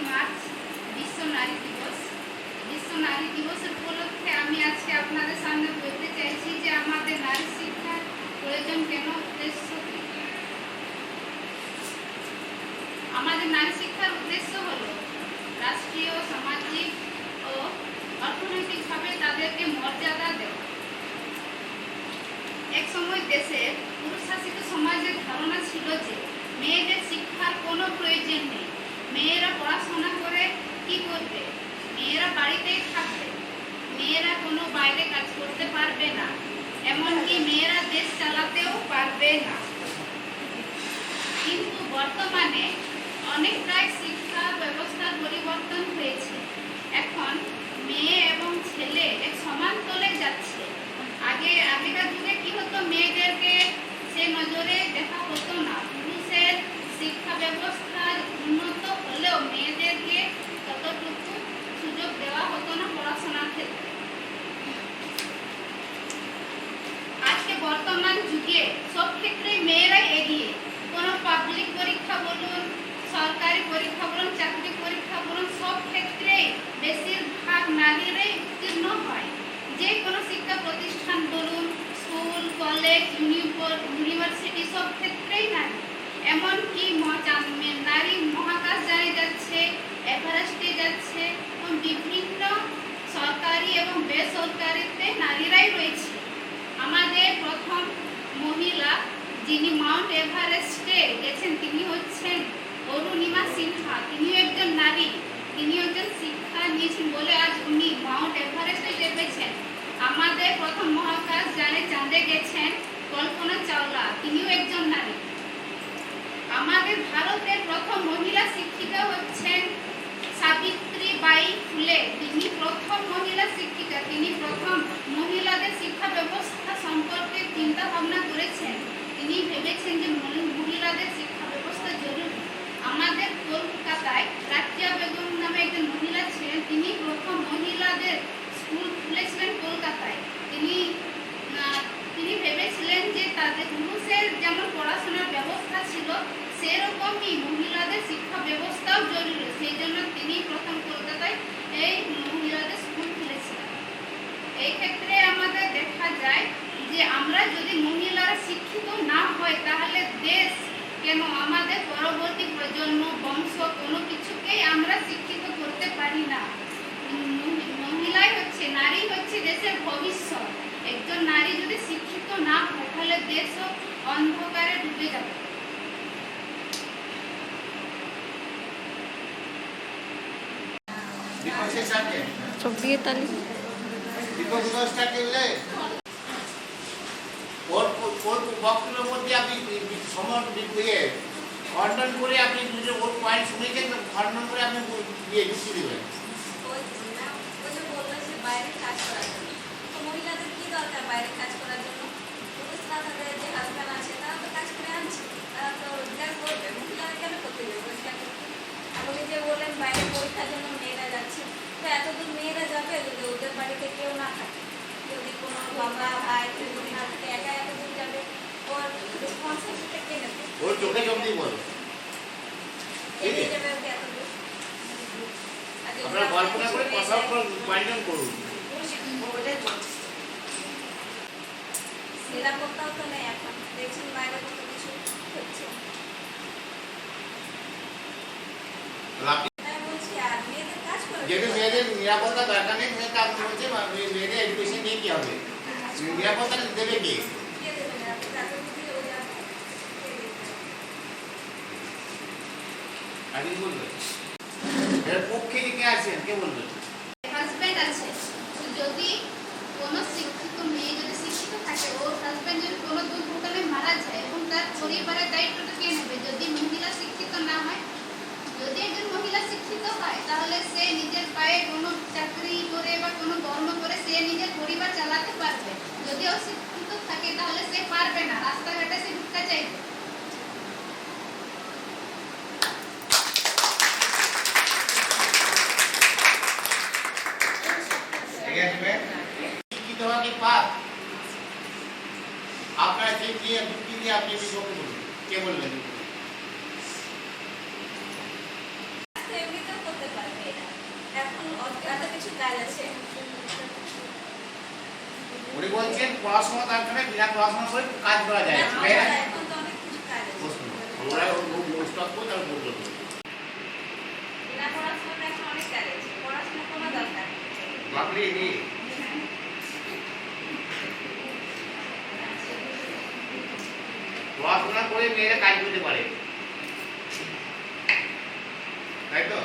March বিশ্ব নারী দিবস। বিশ্ব নারী দিবসের উপলক্ষে আমি আজকে আপনাদের সামনে বলতে চাইছি যে আমাদের নারী শিক্ষার প্রয়োজন কেন, উদ্দেশ্য কি। আমাদের নারী শিক্ষার উদ্দেশ্য হল রাষ্ট্রীয়, সামাজিক ও অর্থনৈতিকভাবে তাদেরকে মর্যাদা দেওয়া। এক সময় দেশের পুরুষশাসিত সমাজের ধারণা ছিল যে মেয়েদের শিক্ষার কোনো প্রয়োজন নেই, মেয়েরা পড়াশোনা করে কি করবে, মেয়েরা বাড়িতেই থাকবে, মেয়েরা কোনো বাইরে কাজ করতে পারবে না, এমনকি মেয়েরা দেশ চালাতেও পারবে না। কিন্তু বর্তমানে অনেকটাই শিক্ষা ব্যবস্থার পরিবর্তন হয়েছে। এখন মেয়ে এবং ছেলে এক সমান তলে যাচ্ছে। আগেকার যুগে কি হতো, মেয়েদেরকে সে নজরে দেখা হতো না। পুরুষের শিক্ষা ব্যবস্থার উন্নত হলেও মেয়েদেরকে ততটুকু সুযোগ দেওয়া হতো না পড়াশোনার ক্ষেত্রে। আজকে বর্তমান যুগে সব ক্ষেত্রেই মেয়েরাই এগিয়ে। কোনো পাবলিক পরীক্ষা বলুন, সরকারি পরীক্ষা বলুন, চাকরি পরীক্ষা বলুন, সব ক্ষেত্রেই বেশিরভাগ নারীরাই উত্তীর্ণ হয়। যে কোনো শিক্ষা প্রতিষ্ঠান বলুন, স্কুল, কলেজ, ইউনিভার্সিটি, সব ক্ষেত্রেই নারী। এমনকি নারী মহাকাশযানে যাচ্ছে, এভারেস্টে যাচ্ছে, এবং বিভিন্ন সরকারি এবং বেসরকারিতে নারীরাই রয়েছে। আমাদের প্রথম মহিলা যিনি মাউন্ট এভারেস্টে গেছেন তিনি হচ্ছেন অরুণিমা সিনহা। তিনিও একজন নারী, তিনিও একজন শিক্ষা নিয়েছেন বলে আজ উনি মাউন্ট এভারেস্টে চেপেছেন। আমাদের প্রথম মহাকাশযানে চাঁদে গেছেন কল্পনা চাওলা, তিনিও একজন নারী। আমাদের ভারতের প্রথম মহিলা শিক্ষিকা হচ্ছেন সাবিত্রীবাই ফুলে, তিনি প্রথম মহিলা শিক্ষিকা। তিনি প্রথম মহিলাদের শিক্ষা ব্যবস্থা সম্পর্কে চিন্তা ভাবনা করেছেন। তিনি ভেবেছেন যে মহিলাদের শিক্ষা ব্যবস্থা জরুরি। আমাদের কলকাতায় রাকিয়া বেগম নামে একজন মহিলা ছিলেন, তিনি প্রথম মহিলাদের স্কুল খুলেছিলেন কলকাতায়। তিনি ভেবেছিলেন যে তাদের পুরুষের যেমন পড়াশোনার ব্যবস্থা ছিল সেরকমই মহিলাদের শিক্ষা ব্যবস্থাও জরুরি। সেই জন্য তিনি প্রথম কলকাতায় এই মহিলাদের স্কুল খুলেছিলেন। এই ক্ষেত্রে আমাদের দেখা যায় যে আমরা যদি মহিলারা শিক্ষিত না হয় তাহলে দেশ কেন, আমাদের পরবর্তী প্রজন্ম, বংশ, কোনো কিছুকেই আমরা শিক্ষিত করতে পারি না। মহিলাই হচ্ছে, নারী হচ্ছে দেশের ভবিষ্যৎ। একজন নারী যদি শিক্ষিত না হয় তাহলে দেশও অন্ধকারে ডুবে যাবে। বক্তব্যের মধ্যে আপনি খণ্ডন করে আপনি ওর পয়েন্ট শুনেছেন, খণ্ডন করে আপনি যুক্তি দেবেন। বাইরে কাজ করার জন্য তো মহিলাদের কি দরকার বাইরে কাজ করার জন্য? পুরুষরা তাদের যে হাজব্যান্ড আছে তারা তো কাজ করে আনছে, তারা তো রোজগার করবে, মহিলারা কেন করতে যাবে রোজগার করতে? আপনি যে বললেন বাইরে পরীক্ষার জন্য মেয়েরা যাচ্ছে, তো এতদূর মেয়েরা যাবে যদি ওদের বাড়িতে কেউ না থাকে, যদি কোনো বাবা ভাই কেউ যদি না থাকে, একা এতদূর যাবে, ওর রেসপন্সিবিলিটি কে নেবে? ওর চোখে চোখ দিয়ে বলো, এগিয়ে যাবে ওকে এতদূর। আপনারা কল্পনা করে কথা উপার্জন করুন। নিরাপত্তাও তো নেই এখন, দেখছেন বাইরে কত কিছু হচ্ছে। যেহেতু মেয়েদের নিরাপত্তা দরকার নেই, মেয়েদের আপনি বলছেন মেয়েদের এডুকেশন নিয়ে কি হবে, নিরাপত্তা দেবে কে? আপনি বলবেন এর পক্ষে কে আছেন, কে বলবেন? হাজব্যান্ড আছে, যদি কোনো শিক্ষিত মেয়ে যদি শিক্ষিত থাকে, ওর হাজব্যান্ড যদি কোনো দুর্ঘটনায় মারা যায় এবং তার পরিবারের দায়িত্বটা কে নেবে? যদি মহিলা শিক্ষিত না হয়, যদি একজন মহিলা শিক্ষিত হয় তাহলে সে নিজের পায়ে কোনো চাকরি করে বা কোনো কর্ম করে সে নিজের পরিবার চালাতে পারবে। যদি অশিক্ষিত থাকে তাহলে সে পারবে না, রাস্তাঘাটে সে ভিক্ষা চাইবে। শিক্ষিত হওয়া কি পাপ? আপনার যে যুক্তি দিয়ে আপনি বিপক্ষে বলবেন, কে বলবেন? এখন এত কিছু কাজ আছে। উনি বলছেন পড়াশোনা দরকার নেই, বিনা পড়াশোনা করে কাজ করা যায়। এখন তো অনেক কিছু কাজ আছে। ওরা মোস্ট অফ তার বললো বিনা পড়াশোনাতে এখন অনেক কাজ আছে, পড়াশোনা কোনো দরকার নেই। বাপরে রে, পড়াশোনা করে মেয়েরা কাজ করতে পারে, তাই তো?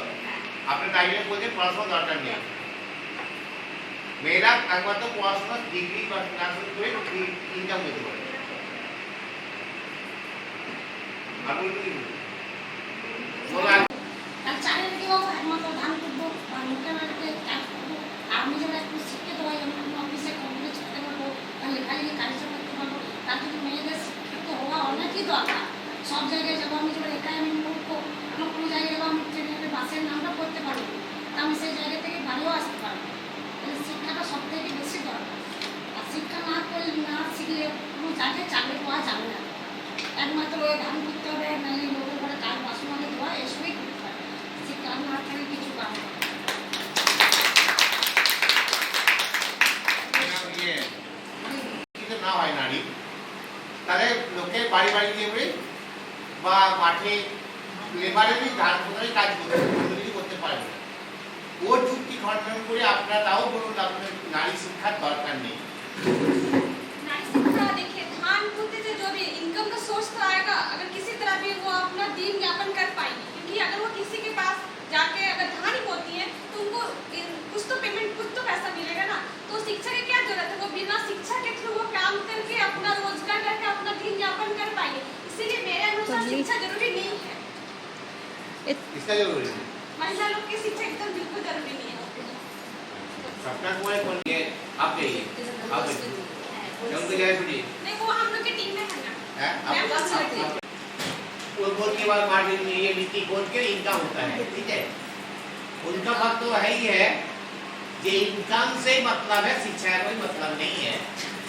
আপনার তাই জন্য বলছেন পড়াশোনা দরকার নেই। মেয়েরা একমাত্র পড়াশোনা ডিগ্রি বা ক্লাস করে ইনকাম করতে পারে। আর বলুন কি বলুন? আর চারিদিকে বাবু একমাত্র ধান করবো বা লোকের বাড়িতে কাজ করবো। আর আমি যেন একটু শিক্ষিত হই, আমি কোনো অফিসে কম্পিউটার শিখতে পারবো বা লেখালেখি কাজটা করতে পারবো। তার জন্য মেয়েদের শিক্ষিত হওয়া অনেকই দরকার। সব জায়গায় যাবো, আমি যেমন একাই আমি মূর্খ, আমার কোনো জায়গায় যাবো, আমি ট্রেনের বাসের নামটা করতে পারবো, তা আমি সেই জায়গা থেকে বাড়িও আসতে পারবো। তাহলে শিক্ষাটা সব থেকে বেশি দরকার। আর শিক্ষা না করলে, না শিখলে কোনো জায়গায় চাকরি পাওয়া যাবে না। একমাত্র ওই ধান করতে হবে, নাহলে লোকের ঘরে কাজ বাসন আগে ধোয়া, এসবই করতে হবে। শিক্ষা না থাকলে কিছু কাজ হবে না। কিন্তু না হয় নারী, তাহলে লোকে বাড়ি বাড়ি গিয়ে বা মাঠে লেবারেরই ধান কোথায় কাজ করতে কিছু করতে পারবে না। ওর যুক্তি খণ্ডন করে আপনারাও বলুন আপনার নারী শিক্ষার দরকার নেই। नारी शिक्षा देखिए, धान कुत्ते से जो भी इनकम का सोर्स तो आएगा, अगर किसी तरह भी वो अपना दिन यापन कर पाएंगे। क्योंकि अगर वो किसी के पास जाके अगर धान ही बोती है तो उनको कुछ तो पेमेंट, कुछ तो पैसा मिलेगा ना। तो शिक्षा की क्या जरूरत है? वो बिना शिक्षा के थ्रू वो काम करके अपना रोजगार करके अपना दिन यापन कर पाएंगे। इसीलिए मेरे अनुसार शिक्षा जरूरी नहीं है। इसका जरूरी है महिला लोग की शिक्षा एकदम बिल्कुल जरूरी नहीं है। सपना कुमार कौन है? आप कहिए, आप कहिए उनको जाए सुनिए नहीं, वो हम लोग की टीम में है ना। हैं? मैम आप अच्छी वो बोल के बाद मार्जिन में ये नीति बोल के इनकम होता है, ठीक है? उनका बात तो है ही है, ये इनकम से मतलब है, शिक्षा का कोई मतलब नहीं है,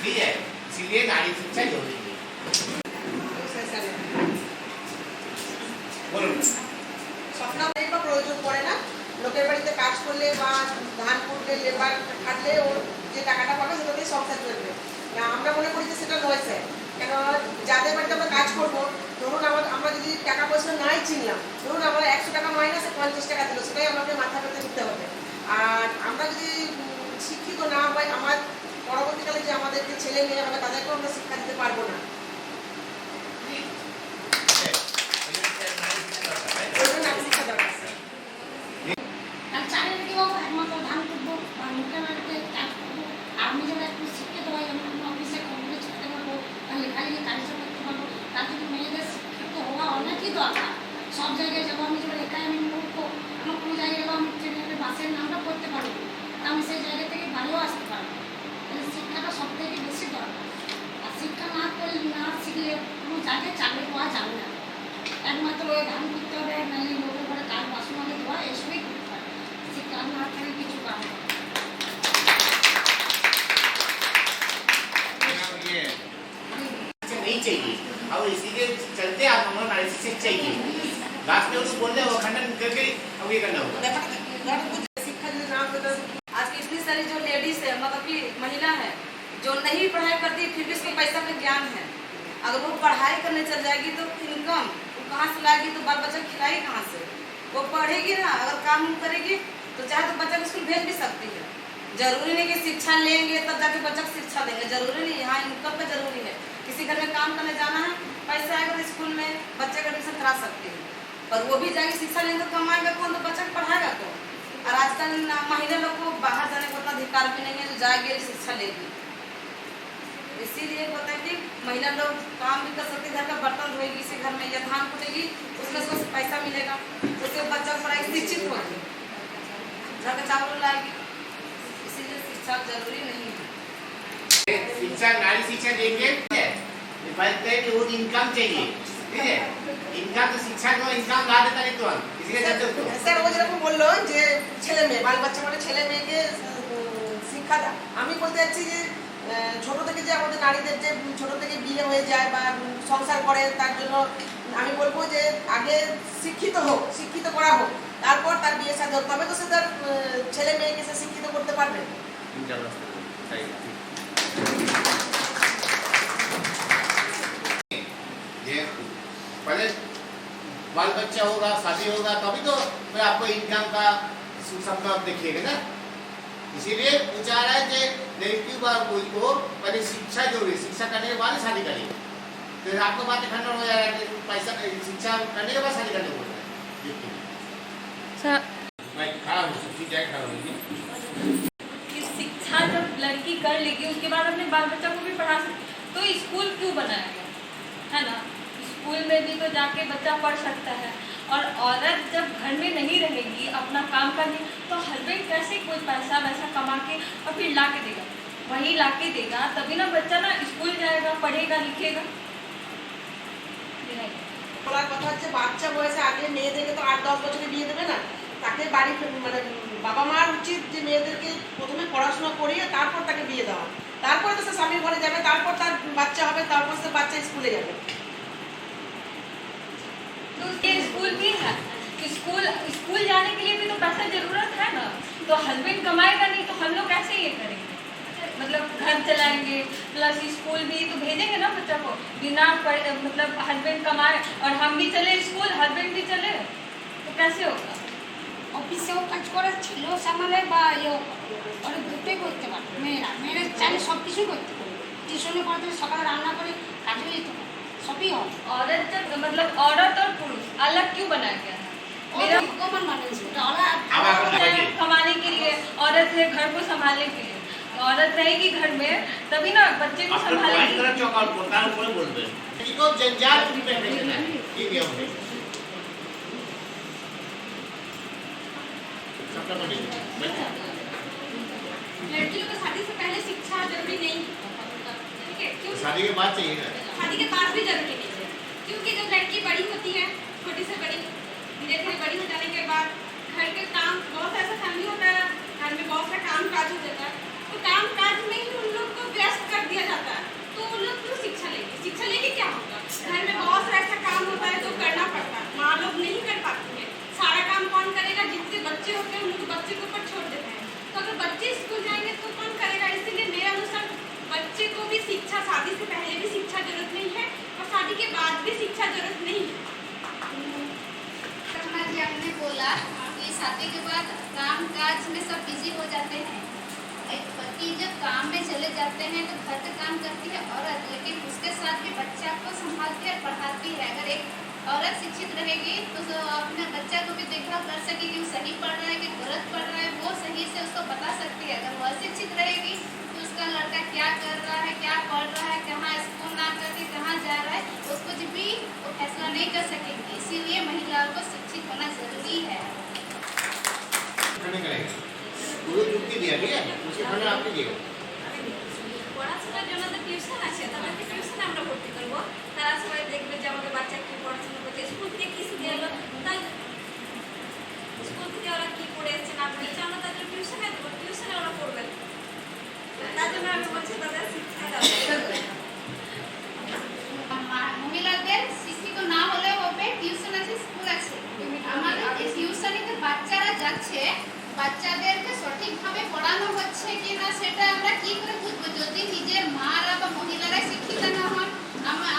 ठीक है? इसलिए नारी शिक्षा जरूरी है। बोलो স্বপ্না বা প্রয়োজন পড়ে না। লোকের বাড়িতে কাজ করলে বা ধান কুটলে লেবার খাটলে ওর যে টাকাটা পাবে সেটা দিয়ে সংসার চলবে না। আমরা মনে করি যে সেটা নয় স্যার। কেন যাদের বাড়িতে আমরা কাজ করবো, ধরুন আমরা যদি টাকা পয়সা নাই চিনলাম, ধরুন আমরা 100 টাকা মাইনাসে 50 টাকা দিল, সেটাই আমাকে মাথা পেতে নিতে হবে। আর আমরা যদি শিক্ষিত না হই, আমার পরবর্তীকালে যে আমাদের যে ছেলে মেয়ে হবে তাদেরকেও আমরা শিক্ষা দিতে পারবো না। ওই জন্য নারী শিক্ষা দরকার স্যার। আর চারিদিকে বাবু একমাত্র ধান করবো বা লোকের বাড়িতে কাজ করবো। আর আমি যেন একটু শিক্ষিত হই, আমি কোনো অফিসে কম্পিউটার শিখতে পারবো বা লেখালেখি কাজটা করতে পারবো। তার জন্য মেয়েদের শিক্ষিত হওয়া অনেকই দরকার। সব জায়গায় যাবো, আমি যেমন একাই আমি মূর্খ, আমার কোনো জায়গায় যাবো, আমি ট্রেনের বাসের নামটা করতে পারবো, তা আমি সেই জায়গা থেকে বাড়িও আসতে পারবো। তাহলে শিক্ষাটা সব থেকে বেশি দরকার। আর শিক্ষা না করলে, না শিখলে কোনো জায়গায় চাকরি পাওয়া যাবে না। একমাত্র ওই ধান করতে হবে, নাহলে লোকের ঘরে কাজ বাসন আগে ধোয়া, এসবই করতে হবে। শিক্ষা না থাকলে কিছু কাজ হবে না। नहीं चाहिए और इसीलिए चलते आप हमारा नारी शिक्षा चाहिए। लास्ट में उसको बोलते हैं वो खंडन करके अब ये करना होगा। शिक्षा যদি না হবে তাহলে आज की इतनी सारी जो लेडीज है, मतलब कि महिला है, जो नहीं पढ़ाई करती फिर भी उसको पैसा का ज्ञान है, अगर वो पढ़ाई करने चल जाएगी तो इनकम वो कहाँ से लाएगी? तो बाल बच्चा खिलाएगी कहाँ से? वो पढ़ेगी ना, अगर काम करेगी तो चाहे तो बच्चा को स्कूल भेज भी सकती है। जरूरी नहीं कि शिक्षा लेंगे तब जाके बच्चा को शिक्षा देंगे, जरूरी नहीं। यहाँ इनकम का जरूरी है। किसी घर में काम करने जाना है, पैसा आएगा तो स्कूल में बच्चे का एडमिशन करा सकते हैं, पर वो भी जाके शिक्षा लेंगे तो कमाएगा कौन? तो बच्चा को पढ़ाएगा कौन? और आजकल महिला लोग को बाहर जाने का उतना अधिकार भी नहीं है जो जाएगी शिक्षा लेगी। इसीलिए होता है कि महिला लोग काम भी कर सकती है, घर का बर्तन धोएगी इसी घर में, या धान कुटेगी उसमें उसको पैसा मिलेगा, उसके बच्चा को पढ़ाई शिक्षित होगी, घर का चावल लाएगी। इसीलिए शिक्षा जरूरी नहीं है। शिक्षा नारी शिक्षा देंगे, वो इनकम चाहिए, ठीक है? इनकम तो शिक्षा को इनकम ला देता नहीं तो इसलिए जानते हो तो স্যার ও যেরকম বললো যে ছেলে মেয়ে বাল বাচ্চা মানে ছেলে মেয়েকে শিক্ষা দেয়, আমি বলতে চাচ্ছি যে ছোট থেকে যে আমাদের নারীদের যে ছোট থেকে বিয়ে হয়ে যায় বা সংসার করে, তার জন্য আমি বলবো যে আগে শিক্ষিত হোক, শিক্ষিত করা হোক, তারপর তার বিয়ে শাদী হোক, তবে তো সে তার ছেলে মেয়েকে সে শিক্ষিত করতে পারবে। ये पहले बाल बच्चा होगा, शादी होगा, तभी तो मैं आपको इनकम का सपना आप देखिएगा ना। इसीलिए पूछा रहा है कि लड़की बार कोई को पहले शिक्षा जरूरी, शिक्षा करने के बाद ही शादी करिए। तो आपको बात खंडन हो जा रहा है कि पैसा शिक्षा करने के बाद शादी करने बोल रहा है। मैं खड़ा हूँ, शिक्षित जाए खड़ा हूँ कि शिक्षा जब लड़की कर लेगी उसके बाद अपने बाल बच्चा को भी पढ़ा सकती, तो स्कूल क्यों बनाया गया है ना। स्कूल में भी तो जाके बच्चा पढ़ सकता है। और औरत जब घर में नहीं रहेगी अपना काम करने, तो हस्बैंड कैसे कोई पैसा वैसा कमा के और फिर ला के देगा, वही ला के देगा, तभी ना बच्चा ना स्कूल जाएगा, पढ़ेगा, लिखेगा। বলার কথা হচ্ছে বাচ্চা বয়সে আগে মেয়েদেরকে তো 8-10 বছরে বিয়ে দেবে না, তাকে বাড়ি মানে বাবা মার উচিত যে মেয়েদেরকে প্রথমে পড়াশোনা করিয়ে তারপর তাকে বিয়ে দেওয়া, তারপরে তো সে স্বামীর ঘরে যাবে, তারপর তার বাচ্চা হবে, তারপর সে বাচ্চা স্কুলে যাবে। तो उसके स्कूल भी है, स्कूल जाने के लिए भी तो पैसा जरूरत है ना। तो हस्बैंड कमाएगा नहीं तो हम लोग कैसे ये करेंगे, मतलब घर चलाएंगे प्लस स्कूल भी तो भेजेंगे ना बच्चा को। बिना मतलब हस्बैंड कमाए और हम भी चले स्कूल, हस्बैंड भी चले, तो कैसे होगा। অফিসেও কাজ করে, ছেলেও সামলে বা এও করে, দুটোই করতে পারে। মেয়েরা চাইলে সব কিছুই করতে পারে, টিউশনে পড়াতে সকালে রান্না করে কাজেও যেতে পারে, সবই হয়। औरत जब मतलब औरत और पुरुष अलग क्यों बनाया गया है। मेरा ভগবান মানুষ कमाने के लिए, औरत है घर को संभालने के लिए। औरत रहेगी घर में तभी ना बच्चे को संभालेगी। इसको जंजाल में रहना है, ये नियम है। सबका तो नहीं लड़कियों को शादी से पहले शिक्षा जरूरी नहीं, ठीक है, क्यों शादी के बाद चाहिए ना। शादी के बाद भी जरूरी नहीं है, क्योंकि जब लड़की बड़ी होती है, छोटी से बड़ी, धीरे धीरे बड़ी हो जाने के बाद घर के काम, बहुत ऐसा फैमिली होता है घर में बहुत सा काम काज हो जाता है, तो काम काज में ही उन लोग को व्यस्त कर दिया जाता है। तो उन लोग क्यों शिक्षा लेंगे, शिक्षा लेके क्या होगा। घर में बहुत सा ऐसा काम होता है जो करना पड़ता है, माँ लोग नहीं कर पाती है, सारा काम कौन करेगा, जितने बच्चे होते हैं उनको बच्चे के ऊपर छोड़ देते हैं। तो अगर बच्चे स्कूल जाएंगे तो कौन करेगा। इसीलिए मेरे अनुसार बच्चे को भी शिक्षा, शादी से पहले भी शिक्षा जरूरत नहीं है और शादी के बाद भी शिक्षा जरूरत नहीं है। जी आपने बोला कि शादी के बाद काम काज में सब बिजी हो जाते हैं। एक पति जब काम में चले जाते हैं तो घर का काम करती है औरत, लेकिन उसके साथ भी बच्चा को संभालती है, पढ़ाती है। अगर एक औरत शिक्षित रहेगी तो अपने बच्चा को भी देखभाल कर सकेगी कि वो सही पढ़ रहा है कि गलत पढ़ रहा है, वो सही से उसको बता सकती है। अगर वो अशिक्षित रहेगी तो उसका लड़का क्या कर रहा है, क्या पढ़ रहा है, कहाँ स्कूल ना करके कहाँ जा रहा है, उसको जब भी वो फैसला नहीं कर सकेगी। इसीलिए महिलाओं को शिक्षित होना जरूरी है। गुरु चुक्ति दिया, ठीक है, उसके खाने आपके दिएगा। পড়াশোনার জন্য তো টিউশন আছে, তাদেরকে টিউশনে আমরা ভর্তি করবো। তারা সবাই দেখবে যে আমাদের বাচ্চা কি পড়াশোনা করছে, স্কুল থেকে কি শিখে এলো, তাই স্কুল থেকে ওরা কি পড়ে এসছে না পড়েছে আমরা তাদের টিউশনে দেবো, টিউশনে ওরা পড়বে। তার জন্য আমি বলছি তাদের শিক্ষা দেওয়া। মহিলাদের শিক্ষিত না হলে হবে, টিউশন আছে, স্কুল আছে। আমাদের এই টিউশনিতে বাচ্চারা যাচ্ছে, বাচ্চাদেরকে সঠিকভাবে পড়ানো হচ্ছে কিনা সেটা আমরা কি করে বুঝবো যদি নিজের মারা বা মহিলারা শিক্ষিত না হন।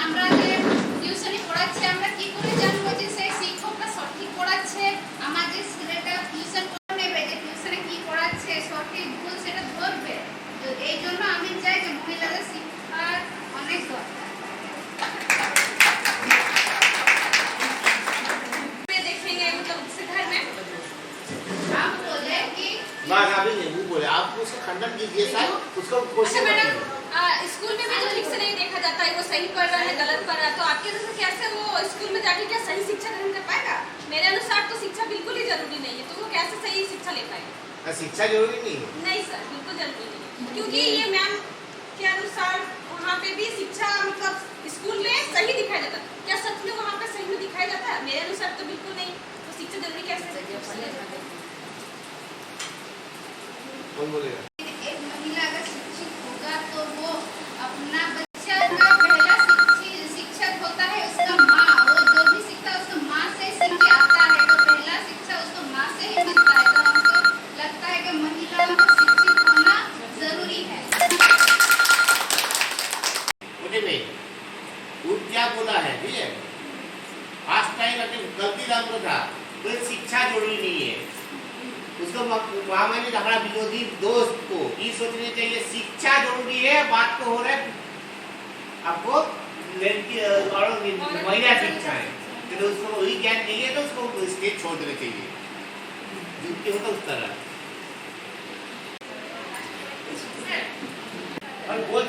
আমরা যে টিউশনি পড়াচ্ছি আমরা কি করে জানবো যে সেই শিক্ষকরা সঠিক পড়াচ্ছে। আমার যে ছেলেটা টিউশন করে নেবে যে টিউশনে কি পড়াচ্ছে, সঠিক ভুল সেটা ধরবে। তো এই জন্য আমি চাই যে মহিলাদের শিক্ষার অনেক দরকার। देखेंगे मतलब उससे घर में आप बोले कि बात अभी नहीं, वो बोले आप उसका खंडन कीजिए सर, उसका अच्छा क्वेश्चन मैडम, स्कूल में भी जो ठीक से नहीं देखा जाता है वो सही पढ़ रहा है गलत पढ़ रहा है, तो आपके जैसे कैसे वो स्कूल में जाके क्या सही शिक्षा ग्रहण कर पाएगा। मेरे अनुसार तो शिक्षा बिल्कुल ही जरूरी नहीं है, तो वो कैसे सही शिक्षा ले पाएगा। शिक्षा जरूरी नहीं है। नहीं सर, बिल्कुल जरूरी नहीं है, क्योंकि ये मैम के अनुसार वहाँ पे भी शिक्षा मतलब स्कूल में सही दिखाया जाता है, क्या सच में वहाँ पे सही दिखाया जाता है। मेरे अनुसार तो बिल्कुल नहीं, तो शिक्षा जरूरी कैसे है। कौन बोलेगा। एक महिला अगर शिक्षित होगा तो वो अपना बच्चा का पहला शिक्षक होता है उसका माँ। वो जो भी सीखता है उसको माँ से सीख के आता है, तो पहला शिक्षा उसको माँ से ही मिलता है। उसको महामारी हमारा विरोधी दोस्त को ये सोचना चाहिए शिक्षा जरूरी है, बात तो हो रहा है आपको लड़की और महिला शिक्षा है, तो उसको वही ज्ञान नहीं है तो उसको स्टेज छोड़ देना चाहिए जितनी होता उस तरह। और बोल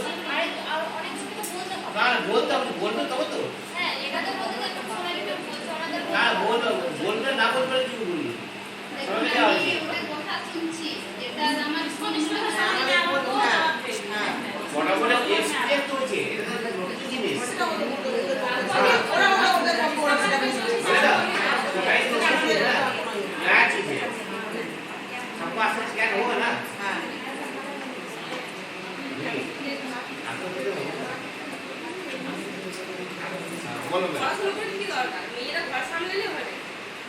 ना बोलते तब तो না বলবে না বলবে কি বলি দেখুন আমি ওটা কথা শুনছি যেটা আমার সমস্যা সামনে বড় বড় এক্সপেক্ট হচ্ছে এটা তো নতুন জিনিস सबको आसान स्कैन होगा ना। हाँ बोलो পড়াশোনা করে কি দরকার, মেয়েরা ঘর সামলালে হবে,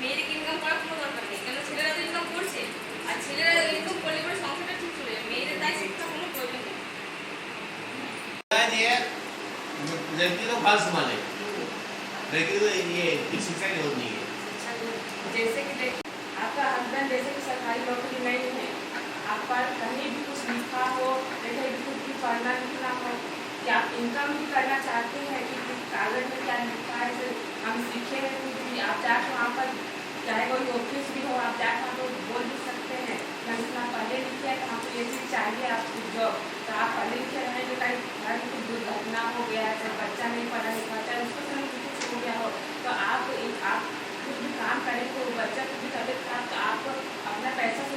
মেয়েদের ইনকাম করার কোনো দরকার নেই, কেন ছেলেরা তো ইনকাম করছে, আর ছেলেরা ইনকাম করলে পরে সংসারটা ঠিক চলে যাবে, মেয়েদের তাই শিক্ষা কোনো প্রয়োজন নেই। ये लड़की तो बाल संभाले, लड़की तो ये शिक्षा की होती है। जैसे कि देखिए आपका हस्बैंड जैसे कि सरकारी नौकरी नहीं है, आप पर कहीं भी कुछ लिखा हो, कहीं भी कुछ भी पढ़ना लिखना हो, कि आप इनकम भी करना चाहते हैं कि कागज में क्या लिखा है, तो हम सीखे हैं कुछ भी, आप जाकर वहाँ पर चाहे कोई ऑफिस भी हो, आप जाकर वहाँ पर बोल भी सकते हैं कि हम इतना पढ़े लिखे हैं, हमको ये चीज़ चाहिए आपको जॉब, तो आप पढ़े लिखे रहें तो कहीं घर में कुछ दुर्घटना हो गया, चाहे बच्चा नहीं पढ़ा लिखा, चाहे उसको समय कुछ हो गया हो, तो आप कुछ भी काम करें तो बच्चा कुछ भी तबियत खराब तो आप अपना पैसा से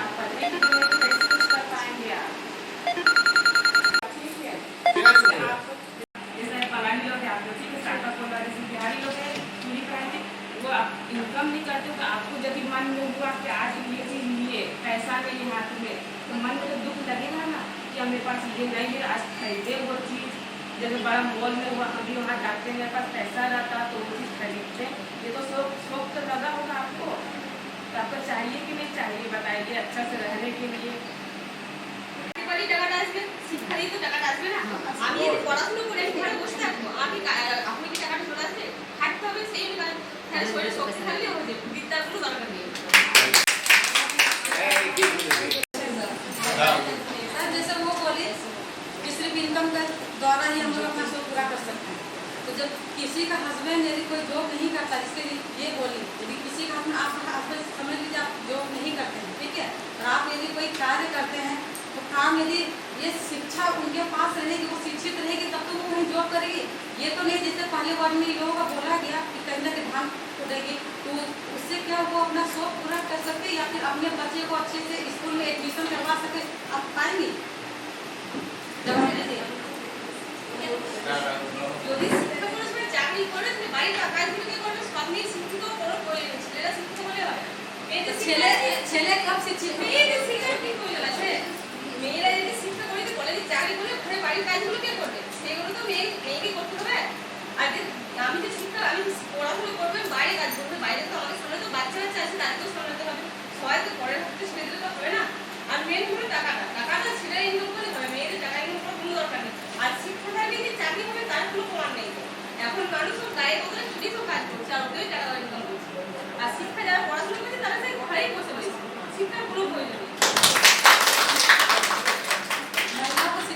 आप पढ़ने के लिए कैसे कुछ कर पाएंगे आप, ठीक है। आप जैसे पलानी लोग हैं, आप लोग ठीक है, स्टार्टअप होगा, जैसे बिहारी लोग हैं चूड़ी पहनते, वो आप इनकम नहीं करते तो आपको जब मन में हुआ कि आज ये चीज़ लिए पैसा नहीं हाथ में, तो मन में तो दुख लगेगा ना कि मेरे पास ये नहीं है, आज खरीदे वो चीज़, जैसे बड़ा मॉल में हुआ हम भी वहाँ जाते हैं, मेरे पास पैसा रहता तो वो चीज़ खरीदते, ये तो शौक तो लगा होगा आपको, तो आपको चाहिए कि नहीं चाहिए बताइए अच्छा से रहने के लिए। এবারে টাকাটা আসবে, শিক্ষারই তো টাকাটা আসবে না, আমি যদি পড়াশোনা করে ঘরে বসে থাকবো, আপনি কি টাকাটা চলে আসবে, খাটতে হবে সেই অনুযায়ী, তাহলে শরীরে শক্তি থাকলে হবে, বিদ্যার কোনো দরকার নেই। सर जैसे वो बोली कि सिर्फ इनकम का द्वारा ही हम लोग अपना शौक पूरा कर सकते हैं, तो जब किसी का हस्बैंड यदि कोई जॉब नहीं करता, जिसके लिए ये बोली यदि किसी का आपका हस्बैंड समझ लीजिए आप जॉब नहीं करते हैं, ठीक है, और आप यदि कोई कार्य करते हैं तो काम यदि ये शिक्षा उनके पास रहेगी, वो शिक्षित रहेगी तब तो वो कहीं जॉब करेगी, ये तो नहीं जैसे पहले वर्ड में लोगों का बोला गया कि कहीं ना कहीं धान उड़ेगी, तो उससे क्या वो अपना शौक पूरा कर सकते या फिर अपने बच्चे को अच्छे से स्कूल में एडमिशन करवा सके, आप पाएंगे যদি শিক্ষিত পুরুষ মানে চাকরি করে তুমি বাড়ির কাজগুলো কি করবে, সব নিয়ে শিক্ষিত কোনো প্রয়োজন নেই, ছেলেরা শিক্ষিত হলে হয় না, মেয়েদের ছেলে कब शिक्षित মেয়েদের শিক্ষার কি প্রয়োজন আছে, মেয়েরা যদি শিক্ষা করে কলেজে চাকরি করে ঘরে বাড়ির কাজগুলো কে করবে, সেগুলো তো মেয়েকে করতে হবে। আর আমি যে শিক্ষা আমি পড়াশোনা করবে বাইরে কাজ করবে, বাইরে তো আমাদের সামনে তো বাচ্চা আছে তাদেরকেও সামলাতে হবে, সবাই তো পরের হাতে ছেড়ে দিলে তো হবে না। আর মেন হলো টাকাটা ছেলেরা ইনকাম করলে হবে, মেয়েদের টাকা ইনকাম করার কোনো দরকার নেই। আর শিক্ষা থাকলে যে চাকরি হবে তার কোনো প্রমাণ নেই, এখন মানুষ সব গায়ে বদলে ছুটি সব কাজ করছে আর ওদের টাকা ইনকাম করছে, আর শিক্ষা যারা পড়াশোনা করছে তারা সেই ঘরেই বসে রয়েছে, শিক্ষার কোনো প্রয়োজন নেই।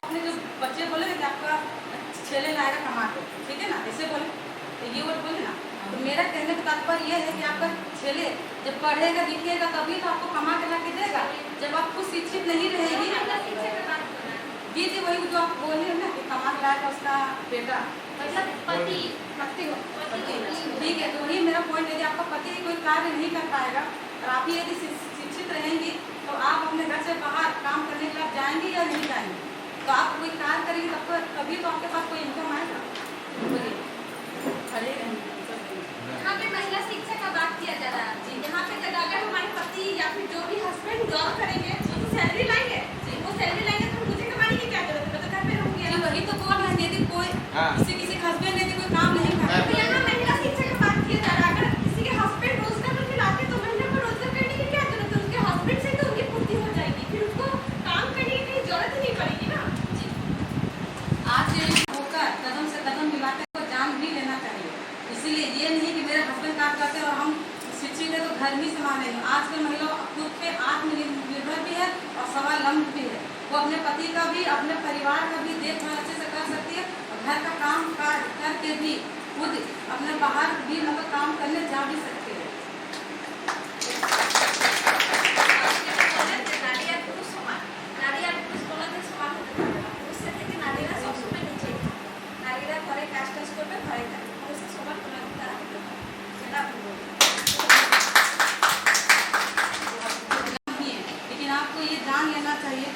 अपने जो बच्चे बोले ना कि आपका छेले लाएगा कमा के, ठीक है ना, ऐसे बोले तो ये वर्ड बोले ना, तो मेरा कहने का तात्पर्य ये है कि आपका छेले जब पढ़ेगा लिखेगा तभी तो आपको कमा के ला के देगा, जब आप खुद शिक्षित नहीं रहेगी जी जी वही जो आप बोले ना कि कमा के लाएगा उसका बेटा मतलब पति हो ठीक है, तो वही मेरा पॉइंट है कि आपका पति कोई कार्य नहीं कर पाएगा और आप ही यदि शिक्षित रहेंगी तो आप अपने घर से बाहर काम करने के लिए आप जाएंगे या नहीं जाएंगे, तो आप कोई कार्य करेंगे तभी तो आपके पास कोई इनकम आएगा, बोलिए खड़े रहेंगे। यहाँ पे महिला शिक्षा का बात किया जा रहा है जी, यहाँ पे अगर हमारे पति या फिर जो भी हस्बैंड जॉब करेंगे तो सैलरी लाएंगे जी, वो सैलरी लाएंगे तो मुझे कमाने की क्या जरूरत है, मैं तो घर पे रहूंगी। वही तो बोल रहे हैं यदि कोई किसी हस्बैंड यदि कोई काम नहीं करता, तो यहाँ महिला शिक्षा का बात किया जा रहा है, अगर किसी के हस्बैंड रोजगार करके लाते तो महिला को रोजगार करने की क्या जरूरत है, उसके हस्बैंड से तो उनकी पूर्ति हो जाएगी, फिर उसको काम करने की जरूरत ही नहीं पड़ेगी ना जी। आज होकर कदम से कदम मिलाकर को जान भी लेना चाहिए, इसीलिए ये नहीं कि मेरे हस्बैंड काम करते और हम शिक्षित है तो घर ही संभालेंगे, आजकल महिला अपने परिवार का भी देखभाल अच्छे से कर सकती है और घर का काम काज करके भी खुद अपने बाहर भी मतलब काम करने जा भी सकते हैं। नारी और पुरुष समान, नारी और पुरुष बोलते समान होते हैं। पुरुष से लेके नारीरा सब समय नीचे, नारीरा घरे काज टाज करबे घरे काज, पुरुष समान কোনো অধিকার সেটা আপনি বলবেন। लेकिन आपको ये जान लेना चाहिए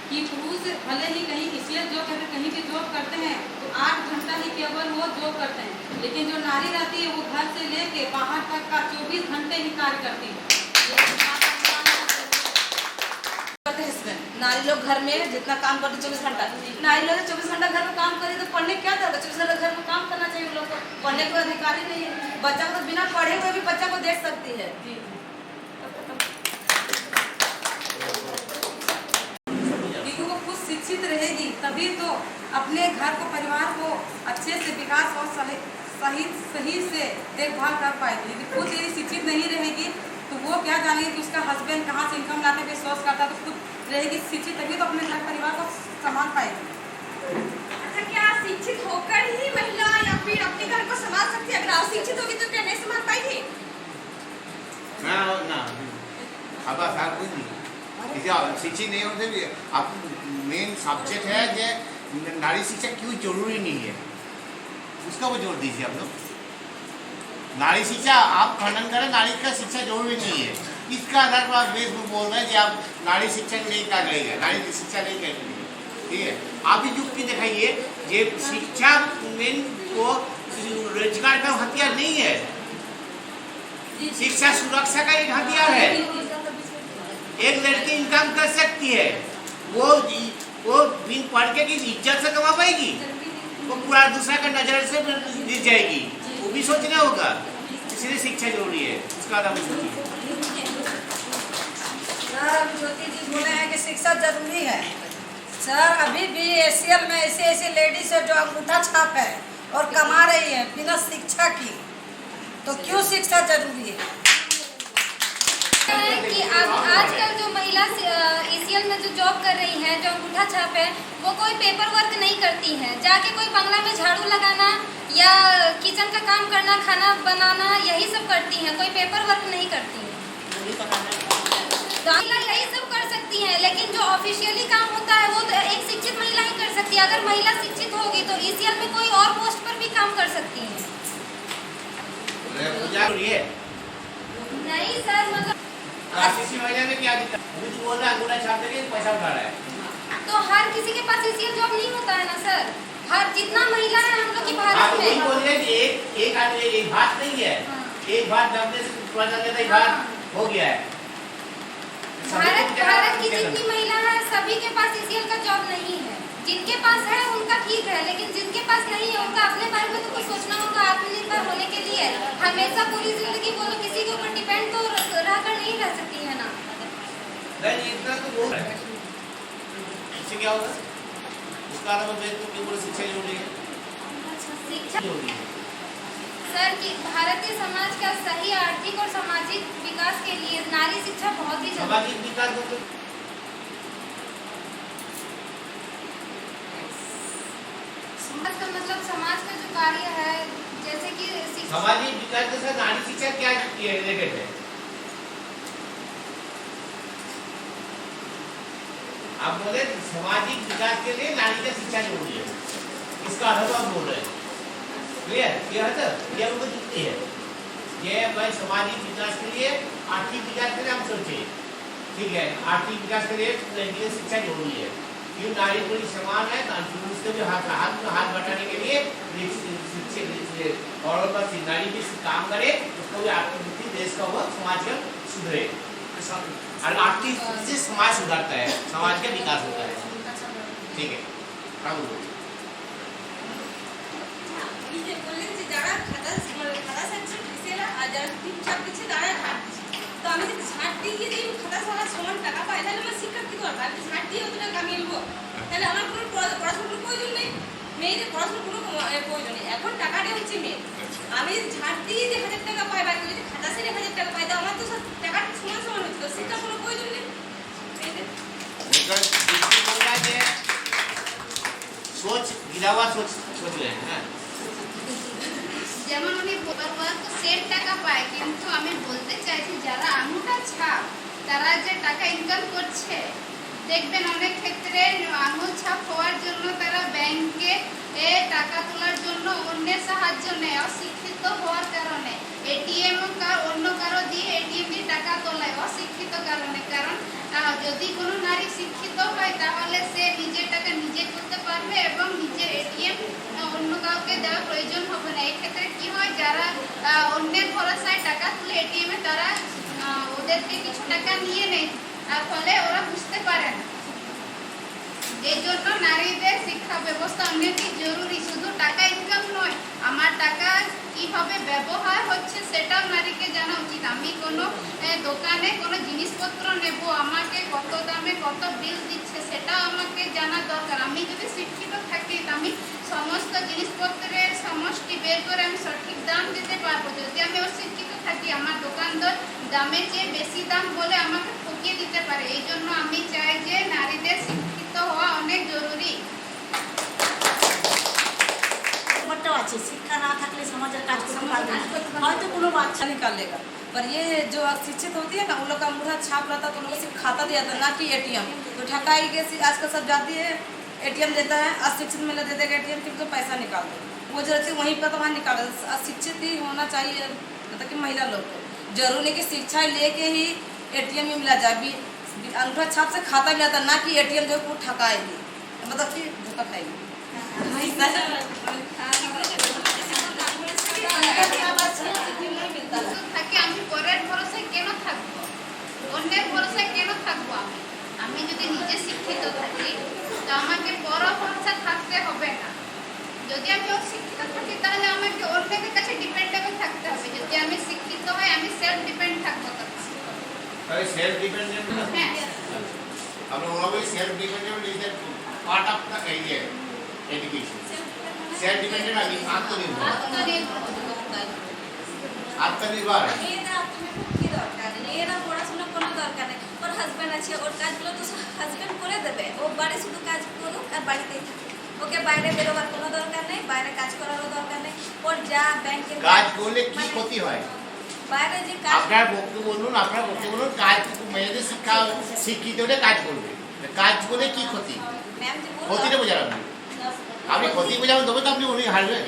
कि पुरुष भले ही कहीं इसलिए जॉब करते कहीं भी जॉब करते हैं तो 8 घंटा ही केवल वो जॉब करते हैं, लेकिन जो नारी रहती है वो घर से लेके बाहर तक का 24 घंटे ही कार्य करती है। नारी लोग घर में जितना काम करते 24 घंटा, नारी लोग 24 घंटा घर में काम करे तो पढ़ने क्या था? 24 घंटा घर में काम करना चाहिए। उन लोग को पढ़ने का अधिकार ही नहीं है। बच्चा को तो बिना पढ़े हुए भी बच्चा को देख सकती है। क्योंकि वो खुद शिक्षित रहेगी तभी तो अपने घर को परिवार को अच्छे से विकास और सही से देखभाल कर पाएगी। यदि खुद यदि शिक्षित नहीं रहेगी तो वो क्या जानेगी कि उसका हस्बैंड कहाँ से इनकम लाने पे सोर्स करता है, तो खुद रहेगी शिक्षित तभी तो अपने घर परिवार को संभाल पाएगी। अच्छा, क्या शिक्षित होकर ही महिला या फिर अपने घर को संभाल सकती है? अगर अशिक्षित होगी तो क्या नहीं संभाल पाएगी? ना अब ऐसा कुछ नहीं। जैसे शिक्षित नहीं होते भी आप मेन सब्जेक्ट है कि नारी शिक्षा क्यों जरूरी नहीं है, उसका वो जोर दीजिए आप लोग। नारी शिक्षा आप खंडन करें, नारी का शिक्षा जरूरी नहीं है। इसका आधार पर आप फेसबुक बोल रहे हैं कि आप नारी शिक्षा नहीं क्या करेगा, नारी की शिक्षा नहीं करेंगे। ठीक है, आप ही युक्ति दिखाइए। ये शिक्षा मेन को रोजगार का हथियार नहीं है, शिक्षा सुरक्षा का एक हथियार है। एक लड़की इनकम कर सकती है, वो बिन पढ़ के किसी इज्जत से कमा पाएगी, वो पूरा दूसरा का नजर से गिर जाएगी, वो भी सोचना होगा। इसलिए शिक्षा जरूरी है, उसका आधार सोचिए। सर ज्योति जी बोले हैं कि शिक्षा जरूरी है। सर अभी भी एसीएल में ऐसी लेडीज है जो अंगूठा छाप है और कमा रही है बिना शिक्षा की, तो क्यों शिक्षा जरूरी है? कि आजकल जो महिला ECL में जो जॉब कर रही हैं, जो अंगूठा छाप है, वो कोई पेपर वर्क नहीं करती हैं। जाके कोई बंगला में झाड़ू लगाना या किचन का काम करना, खाना बनाना, यही सब करती हैं, कोई पेपर वर्क नहीं करती हैं। महिला यही सब कर सकती हैं, लेकिन जो ऑफिशियली काम होता है वो तो एक शिक्षित महिला ही कर सकती है। अगर महिला शिक्षित होगी तो ECL में कोई और पोस्ट पर भी काम कर सकती है। नहीं सर, मतलब महिला में क्या दिक्कत? कुछ बोल रहा है, अंगूठा छाप देके पैसा उठा रहा है। तो हर किसी के पास ECL जॉब नहीं होता है ना सर। हर जितना महिला है हम लोग की भारत वही में, बोल रहे हैं कि एक आदमी एक भात नहीं है, एक भात दबने से थोड़ा सा एक भात हो गया है। भारत की जितनी महिला है सभी के पास ECL का जॉब नहीं है। जिनके पास है उनका ठीक है, लेकिन जिनके पास नहीं है उनका अपने बारे में तो कुछ सोचना होगा। आत्मनिर्भर होने के लिए हमेशा पूरी जिंदगी वो लोग किसी के ऊपर डिपेंड तो रहकर नहीं रह सकती है ना। नहीं, इतना तो बोल रहे हैं, इससे क्या होगा? उसका मतलब बेहतर के ऊपर शिक्षा जरूरी है। शिक्षा जरूरी है सर कि भारतीय समाज का सही आर्थिक और सामाजिक विकास के लिए नारी शिक्षा बहुत ही जरूरी है। सामाजिक विकास को समाज का मतलब समाज का जो कार्य है, जैसे कि सामाजिक विकास के साथ नारी शिक्षा क्या रिलेटेड है? आप बोले सामाजिक विकास के लिए नारी का शिक्षा जरूरी है, इसका अर्थ आप बोल रहे हैं। क्लियर? ये है सर, ये उनको जुक्ति है। ये भाई सामाजिक विकास के लिए, आर्थिक विकास के लिए हम सोचे, ठीक है, आर्थिक विकास के लिए लड़की शिक्षा जरूरी है। क्यों? नारी पूरी समान है, उसके भी हाथ बटाने के लिए और बस नारी भी काम करे, उसको भी आर्थिक वृद्धि, देश का हुआ, समाज का सुधरे। और आर्थिक से समाज सुधरता है, समाज का विकास होता है। ठीक है, अब যারা খাতা সাচ্ছি দিছেরা আর যারা টিপচাপ দিচ্ছে তারা ঝাড় দিচ্ছে। তো আমি যদি ঝাড় দিয়ে যদি খাতা ছাড়া সমান টাকা পাই তাহলে আমার শিক্ষা কি দরকার? আমি ঝাড় দিয়ে অত টাকা আমি নেবো, তাহলে আমার কোনো পড়াশোনার প্রয়োজন নেই। মেয়েদের পড়াশোনার কোনো প্রয়োজন নেই। এখন টাকাটা হচ্ছে মেয়ে। আমি ঝাড় দিয়ে যে 1000 টাকা পাই বা যদি খাতা সেরে 1000 টাকা পাই, তো আমার তো টাকাটা সমান সমান হচ্ছে, তো শিক্ষার কোনো প্রয়োজন নেই মেয়েদের। সিলাবাস সোচলেন হ্যাঁ যেমন উনি তো সেট টাকা পায়, কিন্তু আমি বলতে চাইছি যারা আঙুটা ছাপ তারা যে টাকা ইনকাম করছে, দেখবেন অনেক ক্ষেত্রে আঙুল ছাপ হওয়ার জন্য তারা ব্যাংকে টাকা তোলার জন্য অন্যের সাহায্য নেয়, অশিক্ষিত হওয়ার কারণে এটিএম অন্য কারো দিয়ে এটিএম দিয়ে টাকা তোলায় অশিক্ষিত কারণে। কারণ যদি কোনো নারী শিক্ষিত হয় তাহলে সে নিজের টাকা নিজে করতে পারবে এবং নিজের এটিএম অন্য কাউকে দেওয়ার প্রয়োজন হবে না। এক্ষেত্রে কি হয়, যারা অন্যের ভরসায় টাকা তুলে এটিএমে তারা ওদেরকে কিছু টাকা নিয়ে নেয়, ফলে ওরা বুঝতে পারে না। এই জন্য নারীদের শিক্ষা ব্যবস্থা অনেকই জরুরি। শুধু টাকা ইনকাম নয়, আমার টাকা কিভাবে ব্যবহার হচ্ছে সেটাও নারীকে জানা উচিত। আমি কোনো দোকানে কোনো জিনিসপত্র নেব, আমাকে কত দামে কত বিল দিচ্ছে সেটাও আমাকে জানা দরকার। আমি যদি শিক্ষিত থাকি আমি সমস্ত জিনিসপত্রের সমষ্টি বের করে আমি সঠিক দাম দিতে পারবো। যদি আমি অশিক্ষিত থাকি আমার দোকানদার দামের চেয়ে বেশি দাম বলে আমাকে ঠকিয়ে দিতে পারে। এই জন্য আমি চাই যে নারীদের শিক্ষিত হওয়া অনেক জরুরি। আছে শিক্ষা না থাকলে সমাজের কাজ করতে পারবে না, হয়তো কোনো বাচ্চা निकाल लेगा। पर ये जो अशिक्षित होती है ना, उन लोग का अंगूठा छाप रहता तो उन लोग सिर्फ खाता दिया था, ना कि एटीएम। तो ठकाई के आजकल सब जाती है एटीएम देता है, अशिक्षित में दे देगा एटीएम फिर तो पैसा निकाल दो, वो जरूरत है वहीं पर तो वहाँ निकाल। अशिक्षित ही होना चाहिए, मतलब कि महिला लोग को जरूरी नहीं कि शिक्षा लेके ही एटीएम में मिला जाए। अंगूठा छाप से खाता मिला था, ना कि एटीएम जो वो ठकाएगी, मतलब कि धोखा खाएगी। থাকি আমি পরের ভরসায় কেন থাকবো, অন্যের ভরসায় কেন থাকবো? আমি যদি নিজে শিক্ষিত থাকি তো আমাকে পর ভরসা থাকতে হবে না। যদি আমি অশিক্ষিত থাকি তাহলে আমাকে অন্যের কাছে ডিপেন্ডেবল থাকতে হবে। যদি আমি শিক্ষিত হই আমি সেলফ ডিপেন্ড থাকবো। তাহলে সেলফ ডিপেন্ডেন্ট না, হ্যাঁ, আমরা always self dependent is the part of the education. Self dependent আমি আত্মনির্ভর। আত্মনির্ভর মেয়েরা আত্মনির্ভর কি দরকার, মেয়েরা পড়াশোনা কোনো দরকার নেই, ওর হাজব্যান্ড আছে, ওর কাজগুলো তো হাজব্যান্ড করে দেবে, ও বাড়ি শুধু কাজ করুক আর বাড়িতেই থাকুক, ওকে বাইরে বেরোবার কোনো দরকার নেই, বাইরে কাজ করারও দরকার নেই। ওর যা ব্যাংকের কাজ করলে কি ক্ষতি হয় বাইরে যে কাজ আপনার বক্তব্য বলুন, আপনার বক্তব্য বলুন। কাজ মেয়েদের শিক্ষিত হলে কাজ করবে, কাজ করলে কি ক্ষতি? ম্যাম যে ক্ষতিটা বোঝান আপনি ক্ষতি বোঝাবেন তবে তো আপনি উনি হারবেন।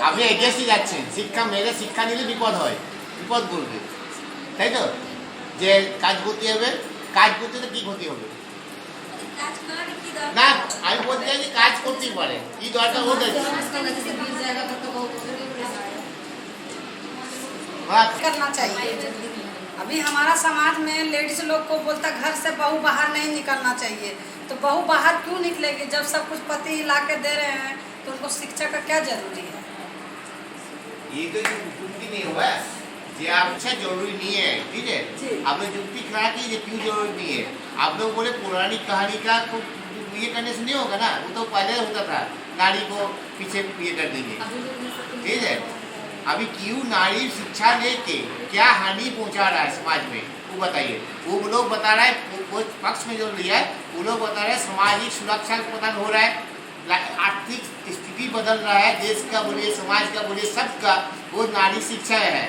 আপনি এগেস্টে যাচ্ছেন, শিক্ষা মেয়েদের শিক্ষা নিলে বিপদ হয়, বিপদ করবে, তাই তো? যে কাজ করতে হবে, কাজ করতে তো কি ক্ষতি হবে কাজ করার কি দরকার না? আমি বলতে চাই যে কাজ করতেই পারে, কি দরকার ওদের करना चाहिए। अभी हमारा समाज में लेडीज लोग को बोलता घर से बहू बाहर नहीं निकलना चाहिए, तो बहू बाहर क्यों निकलेगी जब सब कुछ पति ला के दे रहे हैं? तो उनको शिक्षा का क्या जरूरी है? ये तो जुक्ति नहीं हुआ जे अच्छा जरूरी नहीं है, ठीक है? आप लोग जुक्ति खड़ा की ये क्यों जरूरी नहीं है। आप लोग बोले पौराणिक कहानी का ये करने से नहीं होगा ना, वो तो पहले होता था, नारी को पीछे ये कर देंगे, ठीक है? अभी क्यों नारी शिक्षा लेके क्या हानि पहुंचा रहा है समाज में, वो बताइए। वो लोग बता रहा है, वो पक्ष में जो लिया है वो लोग बता रहे हैं सामाजिक सुरक्षा प्रदान हो रहा है, आर्थिक स्थिति बदल रहा है, देश का बोलिए समाज का बोलिए सबका, वो नारी शिक्षा है।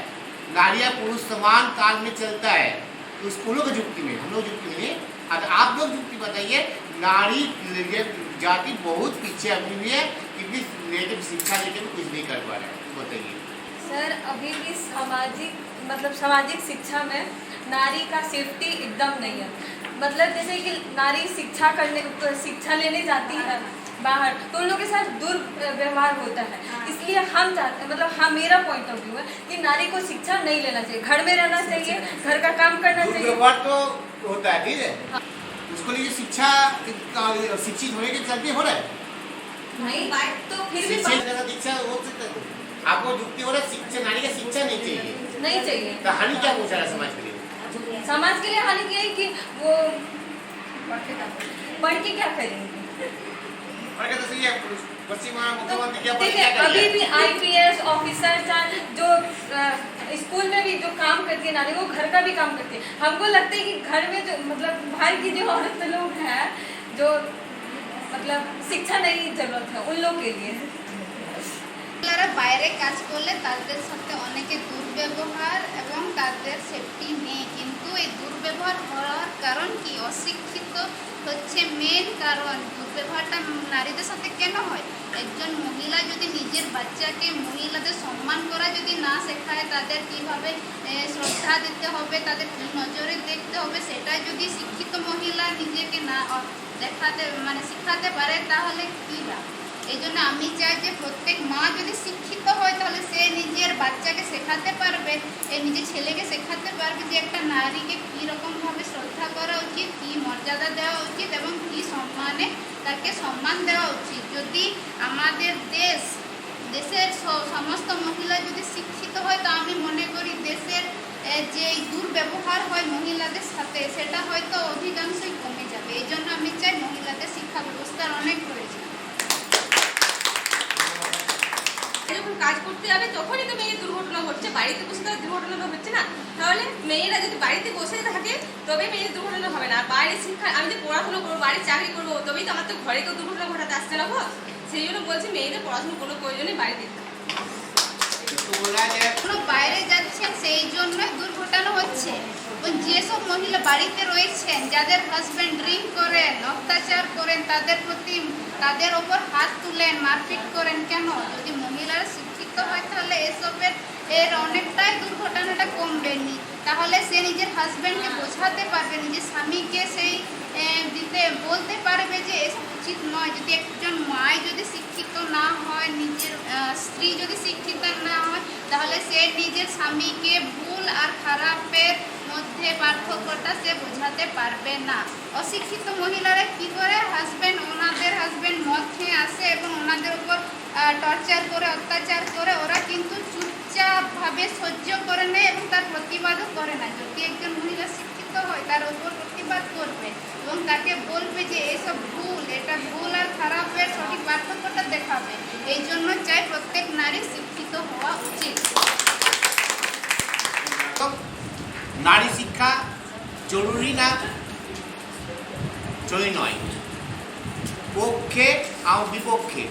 नारियाँ पुरुष समान काल में चलता है, तो उन लोग जुक्ति में, हम लोग जुक्ति में। अब आप लोग जुक्ति बताइए। नारी जाति बहुत पीछे अभी भी है, क्योंकि लेकिन शिक्षा लेके भी कुछ नहीं कर पा रहे हैं, बताइए। सर अभी भी सामाजिक शिक्षा में नारी का सेफ्टी एकदम नहीं है। मतलब जैसे कि नारी शिक्षा लेने जाती है बाहर तो उन लोगों के साथ दुर्व्यवहार होता है। इसलिए हम चाहते हैं, मतलब हाँ मेरा पॉइंट ऑफ व्यू है कि नारी को शिक्षा नहीं लेना चाहिए, घर में रहना चाहिए, घर का काम करना चाहिए। दुर्व्यवहार तो होता है, ठीक है? उसको लिए शिक्षा शिक्षित होने के चलते हो रहा है, नहीं बात तो फिर भी शिक्षा हो सकता है। आपको जुक्ति हो रहा है शिक्षा, नारी का शिक्षा नहीं चाहिए, नहीं चाहिए। तो हानि क्या पहुंचा रहा है समाज के लिए? समाज के लिए हानि क्या है कि वो पढ़ के क्या करेंगे? तो सही है, पश्चिम मुख्यमंत्री क्या ठीक है, अभी भी आईपीएस ऑफिसर जो स्कूल में भी जो काम करती है नारी, वो घर का भी काम करती है। हमको लगता है कि घर में जो मतलब बाहर की जो औरत लोग हैं जो मतलब शिक्षा नहीं जरूरत है उन लोग के लिए। মহিলারা বাইরে কাজ করলে তাদের সাথে অনেকে দুর্ব্যবহার এবং তাদের সেফটি নেই, কিন্তু এই দুর্ব্যবহার হওয়ার কারণ কি? অশিক্ষিত হচ্ছে মেন কারণ। দুর্ব্যবহারটা নারীদের সাথে কেন হয়? একজন মহিলা যদি নিজের বাচ্চাকে মহিলাদের সম্মান করা যদি না শেখায়, তাদের কিভাবে শ্রদ্ধা দিতে হবে, তাদের কি নজরে দেখতে হবে, সেটা যদি শিক্ষিত মহিলা নিজেকে না শিখাতে পারে, তাহলে কী লাভ? এই জন্য আমি চাই যে প্রত্যেক মা যদি শিক্ষিত হয়, তাহলে সে নিজের বাচ্চাকে শেখাতে পারবে, নিজের ছেলেকে শেখাতে পারবে যে একটা নারীকে কীরকমভাবে শ্রদ্ধা করা উচিত, কী মর্যাদা দেওয়া উচিত এবং কী সম্মানে তাকে সম্মান দেওয়া উচিত। যদি আমাদের দেশের সমস্ত মহিলা যদি শিক্ষিত হয়, তো আমি মনে করি দেশের যে দুর্ব্যবহার হয় মহিলাদের সাথে, সেটা হয়তো অধিকাংশই কমে যাবে। এই জন্য আমি চাই মহিলাদের শিক্ষা ব্যবস্থার অনেক প্রয়োজন। যখন কাজ করতে যাবে তখনই তো মেয়ের দুর্ঘটনা ঘটছে, বাড়িতে বসে তার দুর্ঘটনা ঘটছে না। তাহলে মেয়েরা যদি বাড়িতে বসে থাকে তবে মেয়ের দুর্ঘটনা হবে না। বাইরের শিক্ষা, আমি যে পড়াশোনা করবো, বাড়ির চাকরি করবো, তবেই তো আমার তো ঘরে কেউ দুর্ঘটনা ঘটাতে আসছে না। সেই জন্য বলছি মেয়েদের পড়াশোনা কোনো প্রয়োজনে বাড়িতে বাইরে যাচ্ছেন, সেই জন্যই দুর্ঘটনা হচ্ছে। যেসব মহিলা বাড়িতে রয়েছেন, যাদের হাজব্যান্ড ড্রিঙ্ক করেন, অত্যাচার করেন, তাদের ওপর হাত তুলেন, মারপিট করেন, কেন? যদি মহিলারা শিক্ষিত হয়, তাহলে এর অনেকটাই দুর্ঘটনাটা কমবে। তাহলে সে নিজের হাজব্যান্ডকে বোঝাতে পারবে, নিজের স্বামীকে সেই বলতে পারবে যে এসব উচিত নয়। যদি একজন মায় যদি শিক্ষিত না হয়, নিজের স্ত্রী যদি শিক্ষিত না হয়, তাহলে সে নিজের স্বামীকে ভুল আর খারাপের মধ্যে পার্থক্যটা সে বোঝাতে পারবে না। অশিক্ষিত মহিলারা কি করে? ওনাদের হাজব্যান্ড মদ খেয়ে আসে এবং ওনাদের উপর টর্চার করে, অত্যাচার করে, ওরা কিন্তু চুপচাপভাবে সহ্য করে নেয় এবং তার প্রতিবাদও করে না। যদি একজন মহিলা শিক্ষিত হয়, তার উপর প্রতিবাদ করবে এবং তাকে বলবে যে এসব ভুল, এটা ভুল আর খারাপের সঠিক পার্থক্যটা দেখাবে। এই জন্য চাই প্রত্যেক নারী শিক্ষিত হওয়া উচিত। নারী শিক্ষা জরুরি না জরুরি নয়, পক্ষে আর বিপক্ষে।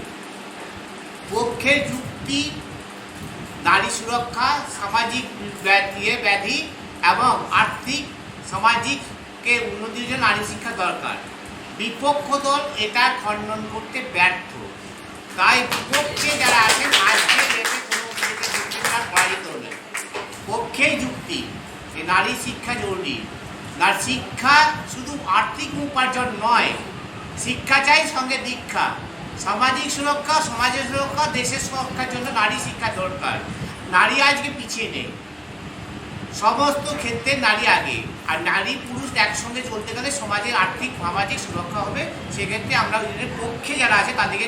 পক্ষের যুক্তি নারী সুরক্ষা, সামাজিক ব্যাধি এবং আর্থিক সামাজিককে উন্নতির জন্য নারী শিক্ষা দরকার। বিপক্ষ দল এটা খণ্ডন করতে ব্যর্থ। তাই বিপক্ষে যারা আছেন, আজকে দেশে কোনো পরাজিত নেই। পক্ষেই যুক্তি যে নারী শিক্ষা জরুরি। নারী শিক্ষা শুধু আর্থিক উপার্জন নয়, শিক্ষা চাই সঙ্গে দীক্ষা। সামাজিক সুরক্ষা, সমাজের সুরক্ষা, দেশের সুরক্ষার জন্য নারী শিক্ষা দরকার। নারী আজকে পিছিয়ে নেই, সমস্ত ক্ষেত্রে নারী আগে। আর নারী পুরুষ একসঙ্গে চলতে গেলে সমাজের আর্থিক সামাজিক সুরক্ষা হবে। সেক্ষেত্রে আমরা পক্ষে যারা আছে তাদেরকে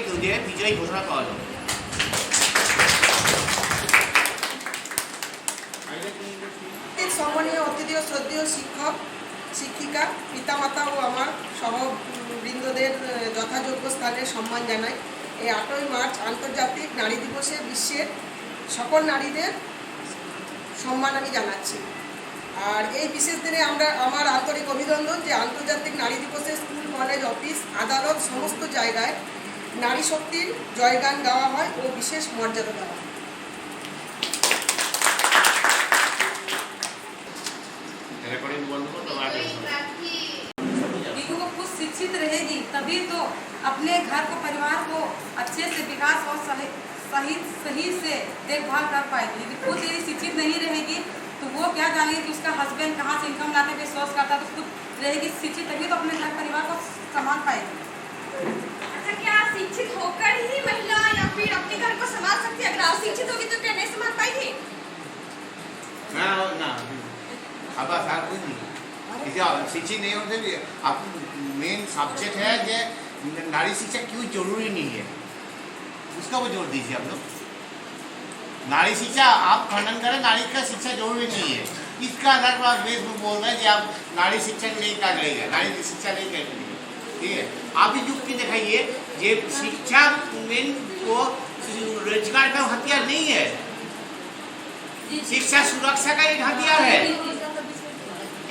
বিজয়ী ঘোষণা করা হবে। সম্মানীয় অতিথি ও শ্রদ্ধেয় শিক্ষক, শিক্ষিকা, পিতামাতা ও আমার সহবৃন্দদের যথাযোগ্য স্থানে সম্মান জানাই। এই 8ই মার্চ আন্তর্জাতিক নারী দিবসে বিশ্বের সকল নারীদের সম্মান আমি জানাচ্ছি। আর এই বিশেষ দিনে আমার আন্তরিক অভিনন্দন যে আন্তর্জাতিক নারী দিবসে স্কুল, কলেজ, অফিস, আদালত সমস্ত জায়গায় নারী শক্তির জয়গান গাওয়া হয় ও বিশেষ মর্যাদা দেওয়া হয়। विधु को खुद शिक्षित रहेगी तभी तो अपने घर को, परिवार को अच्छे से विकास और सही से देखभाल कर पाएगी। यदि खुद यदि शिक्षित नहीं रहेगी तो वो क्या जानेगी कि उसका हस्बैंड कहाँ से इनकम लाने पे सोर्स करता है। तो खुद रहेगी शिक्षित तभी तो अपने घर परिवार को संभाल पाएगी। अच्छा, क्या शिक्षित होकर ही महिला या फिर अपने घर को संभाल सकती है? अगर अशिक्षित होगी तो क्या नहीं संभाल पाएगी? ना अब कुछ नहीं, शिक्षित नहीं होते भी अब मेन सब्जेक्ट है कि नारी शिक्षा क्यों जरूरी नहीं है, उसका वो जोर दीजिए आप लोग। नारी शिक्षा आप खंडन करें, नारी का शिक्षा जरूरी नहीं है। इसका आधार पर आप फेसबुक बोल रहे हैं कि आप नारी शिक्षा नहीं क्या करेगा, नारी शिक्षा नहीं करेगी। ठीक है, आप ही युक्ति दिखाइए। ये शिक्षा मेन को रोजगार का हथियार नहीं है, शिक्षा सुरक्षा का एक हथियार है।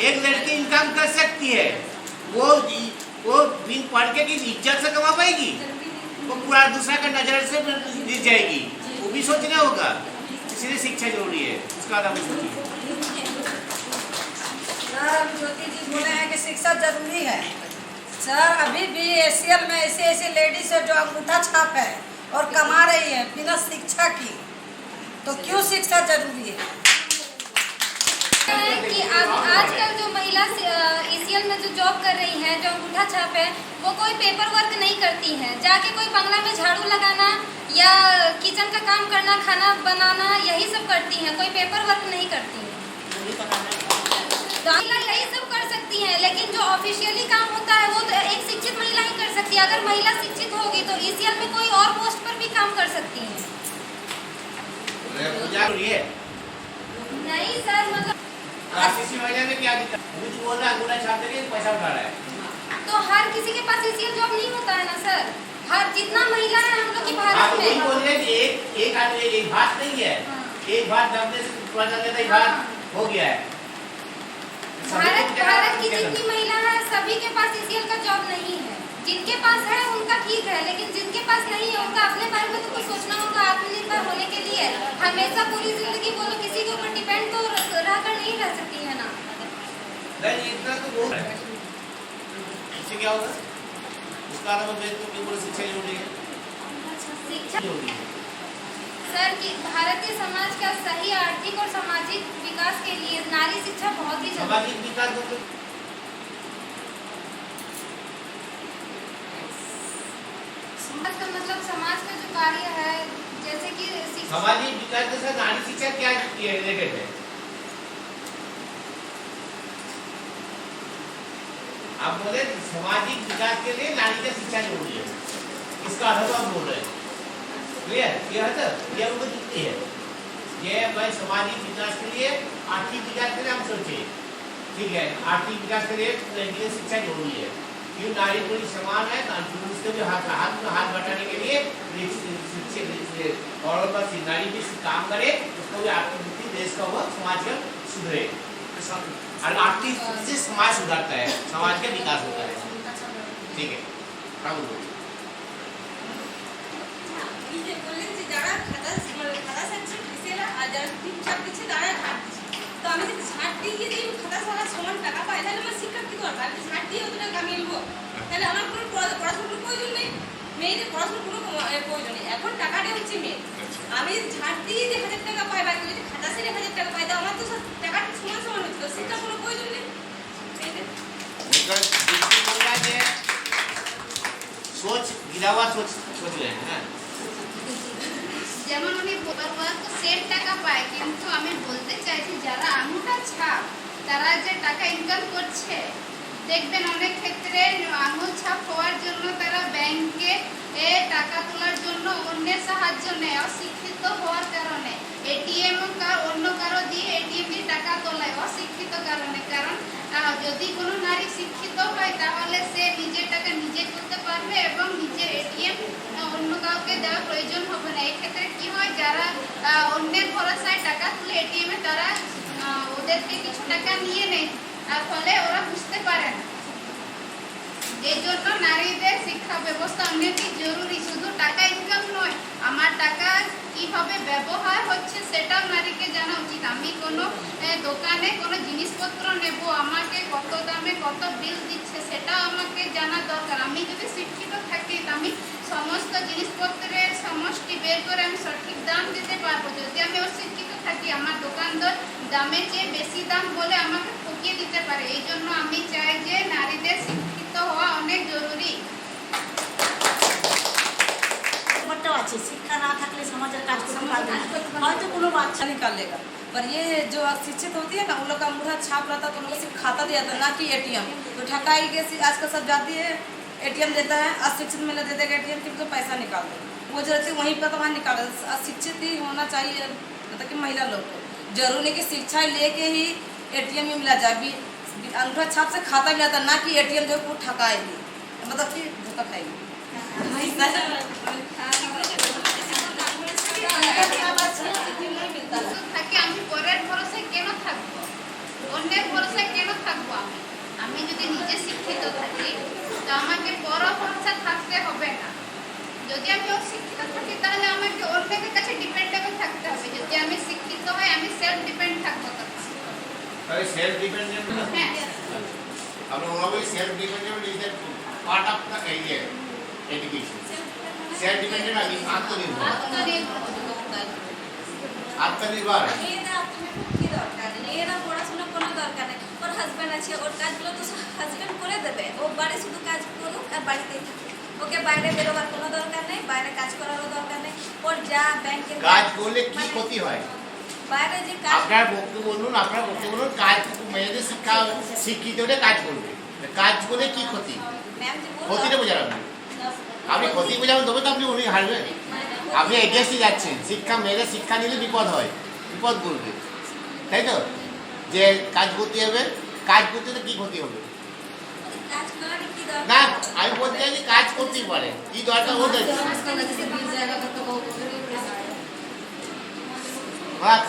एक लड़की इनकम कर सकती है, वो वो बिन पढ़ के किस इज्जत से कमा पाएगी? वो पूरा दूसरा का नजर से गिर जाएगी, वो भी सोचना होगा। इसलिए शिक्षा जरूरी है, उसका आधा सोचिए। सर ज्योति जी बोले हैं कि शिक्षा जरूरी है। सर अभी भी एसीएल में ऐसी ऐसी लेडीज है जो अंगूठा छाप है और कमा रही है बिना शिक्षा की, तो क्यों शिक्षा जरूरी है? कि आजकल जो महिला ईसीएल में जो जॉब कर रही हैं, जो अंगूठा छाप है, वो कोई पेपर वर्क नहीं करती हैं। जाके कोई बंगला में झाड़ू लगाना या किचन का काम करना, खाना बनाना, यही सब करती हैं, कोई पेपर वर्क नहीं करती हैं। महिला यही सब कर सकती हैं, लेकिन जो ऑफिशियली काम होता है वो तो एक शिक्षित महिला ही कर सकती है। अगर महिला शिक्षित होगी तो ईसीएल में कोई और पोस्ट पर भी काम कर सकती हैं। नहीं सर, मतलब किसी महिला में क्या दिक्कत? मुझे बोल रहा है अंगूठा छाप देके पैसा उठा रहा है। तो हर किसी के पास ईसीएल जॉब नहीं होता है ना सर। हर जितना महिला है हम लोग की भारत वही में, बोल रहे हैं कि एक आदमी एक भात नहीं है, एक भात दबने से पता चलता है भात हो गया है। भारत की जितनी महिला है सभी के पास ईसीएल का जॉब नहीं है। जिनके पास है उनका ठीक है, लेकिन जिनके पास नहीं है उनका अपने बारे में तो कुछ सोचना होगा। आत्मनिर्भर होने के लिए हमेशा पूरी जिंदगी वो लोग किसी के ऊपर डिपेंड तो रहकर नहीं रह सकती है ना। नहीं इतना तो वो है, इससे क्या होगा? उसका मतलब है तो केवल शिक्षा जरूरी है। शिक्षा जरूरी है सर कि भारतीय समाज का सही आर्थिक और सामाजिक विकास के लिए नारी शिक्षा बहुत ही जरूरी है। सामाजिक विकास समाज का मतलब समाज का जो कार्य है, जैसे कि सामाजिक विकास के साथ नारी शिक्षा क्या रिलेटेड है? आप बोले सामाजिक विकास के लिए नारी की शिक्षा जरूरी है, इसका अर्थ आप बोल रहे हैं। क्लियर? ये है सर, ये उनको जुक्ति है। ये भाई सामाजिक विकास के लिए, आर्थिक विकास के लिए हम सोचे, ठीक है, आर्थिक विकास के लिए शिक्षा जरूरी है। क्यों? नारी पूरी समान है, उसके भी हाथ बटाने के लिए औरत पर नारी भी काम करे, उसको भी आर्थिक वृद्धि देश का हुआ, समाज का सुधरे। और आर्थिक से समाज सुधरता है, समाज का विकास होता है। ठीक है, काम करो। যারা খাতা সাচ্ছে পিছেরা আর যারা টিপচাপ দিচ্ছে তারা ঝাড় দিচ্ছে। তো আমি যদি ঝাড় দিয়ে যদি খাতা সারা সমান টাকা পাই তাহলে আমার শিক্ষার কি দরকার? আমি ঝাড় দিয়ে অত টাকা আমি নেবো, তাহলে আমার কোনো পড়াশোনার প্রয়োজন নেই। মেয়েদের পড়াশোনার কোনো প্রয়োজন নেই। এখন টাকাটাই হচ্ছে মেয়ে। আমি ঝাড় দিয়ে যে 1000 টাকা পাই বা যদি খাতা সেরে 1000 টাকা পাই, তো আমার তো টাকাটা সমান সমান হচ্ছে, তো শিক্ষার কোনো প্রয়োজন নেই মেয়েদের। सोच गिरा हुआ सोच रहे हैं ना। যেমন উনি সেট টাকা পায়, কিন্তু আমি বলতে চাইছি যারা আঙুঠা ছাপ তারা যে টাকা ইনকাম করছে, দেখবেন অনেক ক্ষেত্রে আঙুল ছাপ হওয়ার জন্য তারা ব্যাংকে টাকা তোলার জন্য অন্যের সাহায্য নেয়, অশিক্ষিত হওয়ার কারণে এটিএম অন্য কারো দিয়ে এটিএম দিয়ে টাকা তোলায় অশিক্ষিত কারণে। কারণ যদি কোনো নারী শিক্ষিত হয় তাহলে সে নিজের টাকা নিজে তুলতে পারবে এবং নিজের এটিএম অন্য কাউকে দেওয়ার প্রয়োজন হবে না। এক্ষেত্রে কি হয়, যারা অন্যের ভরসায় টাকা তুলে এটিএমে, তারা ওদেরকে কিছু টাকা নিয়ে নেয়, ফলে ওরা বুঝতে পারে না। এই জন্য নারীদের শিক্ষা ব্যবস্থা অনেক জরুরি। শুধু টাকা ইনকাম নয়, আমার টাকা কিভাবে ব্যবহার হচ্ছে সেটাও নারীকে জানা উচিত। আমি কোনো দোকানে কোনো জিনিসপত্র নেব, আমাকে কত দামে কত বিল দিচ্ছে সেটাও আমাকে জানা দরকার। আমি যদি শিক্ষিত থাকি আমি সমস্ত জিনিসপত্রের সমষ্টি বের করে আমি সঠিক দাম দিতে পারবো। যদি আমি অশিক্ষিত থাকি, আমার দোকানদার দামের চেয়ে বেশি দাম বলে আমাকে ঠকিয়ে দিতে পারে। এই জন্য আমি চাই যে নারীদের শিক্ষিত হওয়া অনেক জরুরি। আছে শিক্ষা না থাকলে সমাজের কাজ করতে পারবে না, হয়তো কোনো বাচ্চা निकाल लेगा। पर ये जो अशिक्षित होती है ना, उन लोग का अंगूठा छाप रहता है, तो उन लोग को सिर्फ खाता दिया था, ना कि एटीएम। तो ठकाई के आजकल सब जाती है, एटीएम देता है, अशिक्षित महिला दे देगा एटीएम, फिर तो पैसा निकाल दे, वो जो रहती है वहीं पर तो वहाँ निकाल दे। अशिक्षित ही होना चाहिए, मतलब कि महिला लोग को जरूरी कि शिक्षा लेके ही एटीएम में मिला जाए। अंगूठा छाप से खाता मिला था, ना कि एटीएम जो वो ठकाएगी, मतलब कि धोखा खाएगी। থাকি আমি পরের ভরসায় কেন থাকবো, অন্যের ভরসায় কেন থাকবো? আমি যদি নিজে শিক্ষিত থাকি তো আমাকে পর ভরসা থাকতে হবে না। যদি আমি অশিক্ষিত থাকি তাহলে আমাকে অন্যদের কাছে ডিপেন্ডেবল থাকতে হবে। যদি আমি শিক্ষিত হই আমি সেলফ ডিপেন্ড থাকবো তখন। তাহলে সেলফ ডিপেন্ডেন্ট হ্যাঁ আমরা always self dependent is the part of the education. Self dependent আমি আত্মনির্ভর। আত্মনির্ভর মেয়েরা আত্মনির্ভর কি দরকার নেই, মেয়েরা পড়াশোনা কোনো দরকার নেই, ওর হাজব্যান্ড আছে, ওর কাজগুলো তো হাজব্যান্ড করে দেবে, ও বাড়ি শুধু কাজ করুক আর বাড়িতেই থাকুক, ওকে বাইরে বেরোবার কোনো দরকার নেই, বাইরে কাজ করারও দরকার নেই, ওর যা ব্যাংকে কাজ করলে কি ক্ষতি হয়? বাইরে যে কাজ আপনার বক্তব্য বলুন, কাজ মেয়েদের শিক্ষিত হলে কাজ করবে, কাজ করলে কি ক্ষতি? ম্যাম যে ক্ষতিটা বোঝান আপনি ক্ষতি বোঝাবেন তবে তো আপনি উনি হারবেন। আপনি এগেস্টে যাচ্ছেন, মেয়েদের শিক্ষা নিলে বিপদ হয়, বিপদ করবে, তাই তো? যে কাজ করতে হবে, কাজ করতে তো কি ক্ষতি হবে? কাজ করার কি দরকার? না আমি বলতে চাই যে কাজ করতেই পারে, কি দরকার ওদের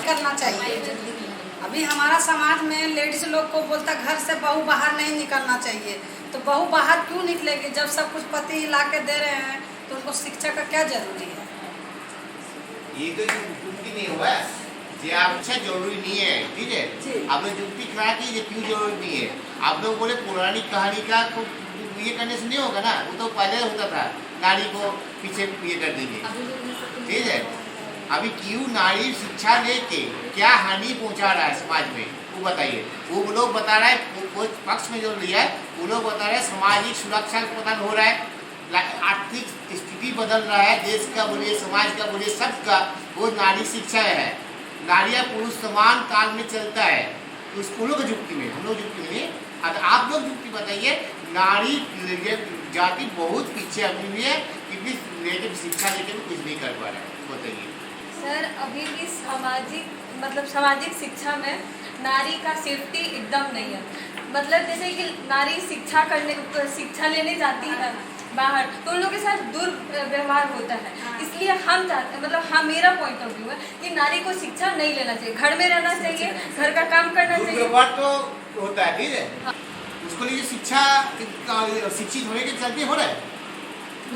करना चाहिए। अभी हमारा समाज में लेडीज लोग को बोलता घर से बहू बाहर नहीं निकलना चाहिए, तो बहू बाहर क्यों निकलेगी जब सब कुछ पति ला के दे रहे हैं, तो उनको शिक्षा का क्या जरूरी है? ये तो जुक्ति नहीं हुआ जे आप अच्छा जरूरी नहीं है, ठीक है? आप लोग जुक्ति करा कि ये क्यों जरूरी नहीं है। आप लोग बोले पौराणिक कहानी का ये करने से नहीं होगा ना, वो तो पहले होता था, नारी को पीछे ये कर दीजिए, ठीक है? अभी क्यों नारी शिक्षा लेके क्या हानि पहुंचा रहा है समाज में, वो बताइए। वो लोग बता रहा है, वो पक्ष में जो लिया है वो लोग बता रहे हैं सामाजिक सुरक्षा पतन हो रहा है, आर्थिक स्थिति बदल रहा है, देश का बोलिए, समाज का बोलिए, सबका वो नारी शिक्षा है। नारियाँ पुरुष समान काल में चलता है, तो स्कूलों की जुक्ति में हम लोग जुक्ति नहीं। आप लोग जुक्ति बताइए। नारी जाति बहुत पीछे अभी भी है, क्योंकि लेकिन शिक्षा लेके भी कुछ नहीं कर पा रहा है, बताइए। सर अभी भी सामाजिक शिक्षा में नारी का सेफ्टी एकदम नहीं है। मतलब जैसे कि नारी शिक्षा लेने जाती है बाहर, तो उन लोगों के साथ दुर्व्यवहार होता है। इसलिए हम चाहते हैं, मेरा पॉइंट ऑफ व्यू है कि नारी को शिक्षा नहीं लेना चाहिए, घर में रहना चाहिए, घर का काम करना चाहिए। दुर्व्यवहार तो होता है, ठीक है, उसको लिए शिक्षा शिक्षित होने के चलते हो रहा है।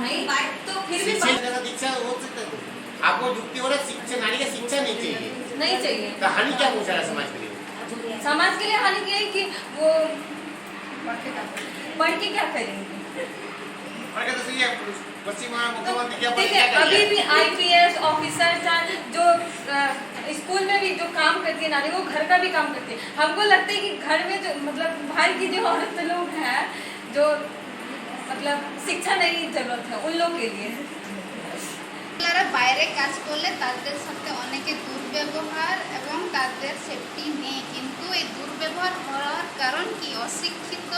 नहीं बात तो फिर भी शिक्षा हो सकता है, आपको जुक्ति हो रहा है शिक्षा, नारी का शिक्षा नहीं चाहिए, नहीं चाहिए। तो हानि क्या पहुंचा रहा है समाज के लिए? समाज के लिए हानि ये है कि वो पढ़ के क्या करेंगे? और क्या तो सही है, पश्चिम मुख्यमंत्री क्या ठीक है, अभी भी IPS ऑफिसर्स जो स्कूल में भी जो काम करती है नारी, वो घर का भी काम करती है। हमको लगता है कि घर में जो बाहर की जो औरत लोग हैं, जो शिक्षा नहीं जरूरत है उन लोग के लिए। বাইরে কাজ করলে তাদের সাথে অনেকে দুর্ব্যবহার এবং তাদের সেফটি নেই, কিন্তু এই দুর্ব্যবহার হওয়ার কারণ কি? অশিক্ষিত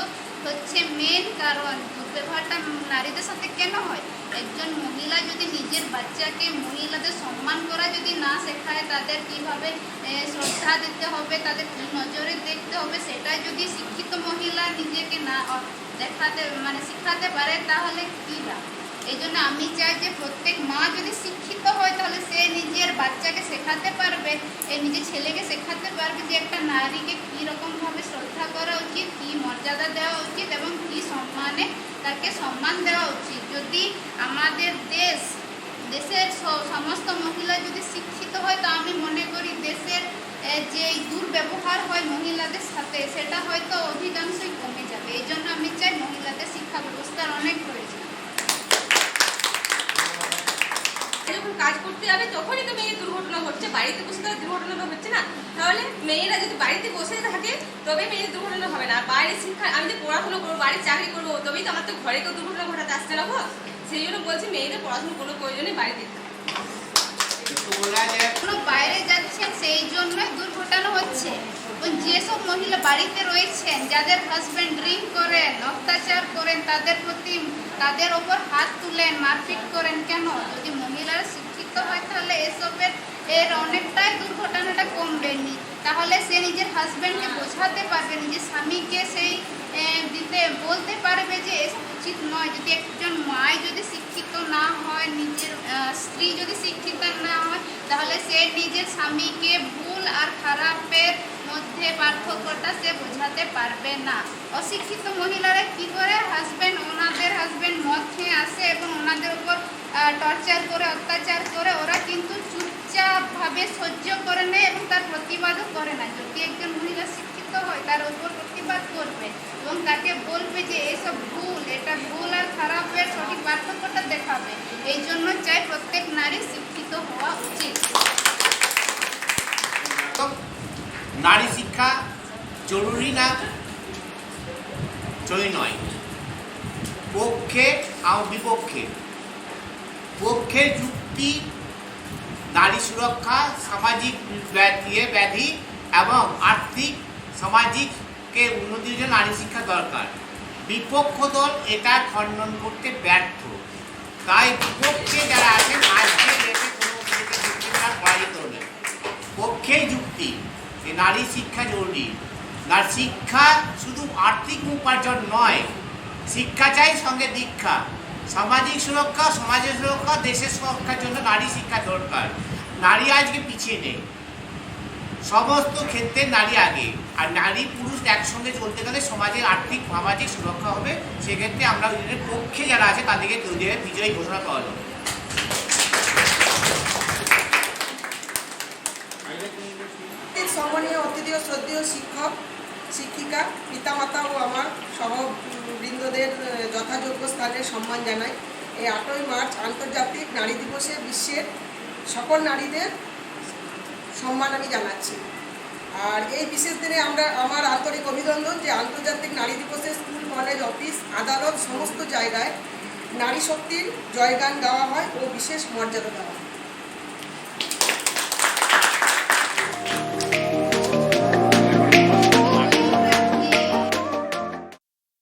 হচ্ছে মেন কারণ। দুর্ব্যবহারটা নারীদের সাথে কেন হয়? একজন মহিলা যদি নিজের বাচ্চাকে মহিলাদের সম্মান করা যদি না শেখায়, তাদের কিভাবে শ্রদ্ধা দিতে হবে, তাদের কি নজরে দেখতে হবে, সেটা যদি শিক্ষিত মহিলা নিজেকে না শেখাতে পারে তাহলে কী লাভ? এই জন্য আমি চাই যে প্রত্যেক মা যদি শিক্ষিত হয় তাহলে সে নিজের বাচ্চাকে শেখাতে পারবে, নিজের ছেলেকে শেখাতে পারবে যে একটা নারীকে কীরকমভাবে শ্রদ্ধা করা উচিত, কী মর্যাদা দেওয়া উচিত এবং কী সম্মানে তাকে সম্মান দেওয়া উচিত। যদি আমাদের দেশের সমস্ত মহিলা যদি শিক্ষিত হয়, তো আমি মনে করি দেশের যে দুর্ব্যবহার হয় মহিলাদের সাথে সেটা হয়তো অধিকাংশই কমে যাবে। এই জন্য আমি চাই মহিলাদের শিক্ষা ব্যবস্থার অনেক প্রয়োজন। যখন কাজ করতে যাবে তখনই তো মেয়ের দুর্ঘটনা ঘটছে, বাড়িতে বসে তো দুর্ঘটনা হচ্ছে না। তাহলে মেয়েরা যদি বাড়িতে বসে থাকে তবে মেয়েদের দুর্ঘটনা হবে না। বাইরে শিক্ষা, আমি যে পড়াশোনা করবো, বাড়ির চাকরি করবো, তবেই তো আমার তো ঘরে কেউ দুর্ঘটনা ঘটাতে আসতে লাগবো। সেই জন্য বলছি মেয়েদের পড়াশোনার কোনো প্রয়োজনে বাড়িতে বাইরে যাচ্ছেন সেই জন্যই দুর্ঘটনা হচ্ছে। যেসব মহিলা বাড়িতে রয়েছেন, যাদের হাজব্যান্ড ড্রিঙ্ক করেন, অত্যাচার করেন, তাদের ওপর হাত তুলেন, মারপিট করেন, কেন? যদি মহিলারা শিক্ষিত হয় তাহলে এর অনেকটাই দুর্ঘটনাটা কমবে। তাহলে সে নিজের হাজব্যান্ডকে বোঝাতে পারবে, নিজের স্বামীকে সেই বলতে পারবে যে এসব উচিত নয়। যদি একজন মায় যদি শিক্ষিত না হয়, নিজের স্ত্রী যদি শিক্ষিত না হয়, তাহলে সে নিজের স্বামীকে ভুল আর খারাপের মধ্যে পার্থক্যটা সে বোঝাতে পারবে না। অশিক্ষিত মহিলারা কি করে হাজব্যান্ড ওনাদের হাজবেন্ড মদ খেয়ে আসে এবং ওনাদের উপর টর্চার করে, অত্যাচার করে, ওরা কিন্তু চুপচাপভাবে সহ্য করে নেয় এবং তার প্রতিবাদও করে না। যদি একজন মহিলা শিক্ষিত হয় তার উপর প্রতিবাদ করবে এবং তাকে বলবে যে এসব ভুল, এটা ভুল আর খারাপের সঠিক পার্থক্যটা দেখাবে। এই জন্য চাই প্রত্যেক নারী শিক্ষিত হওয়া উচিত। নারী শিক্ষা জরুরি না জরুরি নয়, পক্ষে বিপক্ষে। পক্ষের যুক্তি নারী সুরক্ষা, সামাজিক ব্যাধি এবং আর্থিক সামাজিককে উন্নতির জন্য নারী শিক্ষা দরকার। বিপক্ষ দল এটা খণ্ডন করতে ব্যর্থ। তাই বিপক্ষে যারা আছেন আজকে দেশে কোনো যুক্তি দ্বারা পরাজিত হলেন। পক্ষেই যুক্তি যে নারী শিক্ষা জরুরি। নারী শিক্ষা শুধু আর্থিক উপার্জন নয়, শিক্ষা চাই সঙ্গে দীক্ষা। সামাজিক সুরক্ষা, সমাজের সুরক্ষা, দেশের সুরক্ষার জন্য নারী শিক্ষা দরকার। নারী আজকে পিছিয়ে নেই, সমস্ত ক্ষেত্রে নারী আগে। আর নারী পুরুষ একসঙ্গে চলতে গেলে সমাজের আর্থিক সামাজিক সুরক্ষা হবে। সেক্ষেত্রে আমরা পক্ষে যারা আছে তাদেরকে বিজয়ী ঘোষণা করা হবে। সম্মানীয় অতিথি ও শ্রদ্ধেয় শিক্ষক, শিক্ষিকা, পিতামাতা ও আমার সহবৃন্দদের যথাযোগ্য স্থানে সম্মান জানাই। এই 8ই মার্চ আন্তর্জাতিক নারী দিবসে বিশ্বের সকল নারীদের সম্মান আমি জানাচ্ছি। আর এই বিশেষ দিনে আমার আন্তরিক অভিনন্দন যে আন্তর্জাতিক নারী দিবসে স্কুল, কলেজ, অফিস, আদালত সমস্ত জায়গায় নারী শক্তির জয়গান গাওয়া হয় ও বিশেষ মর্যাদা দেওয়া হয়।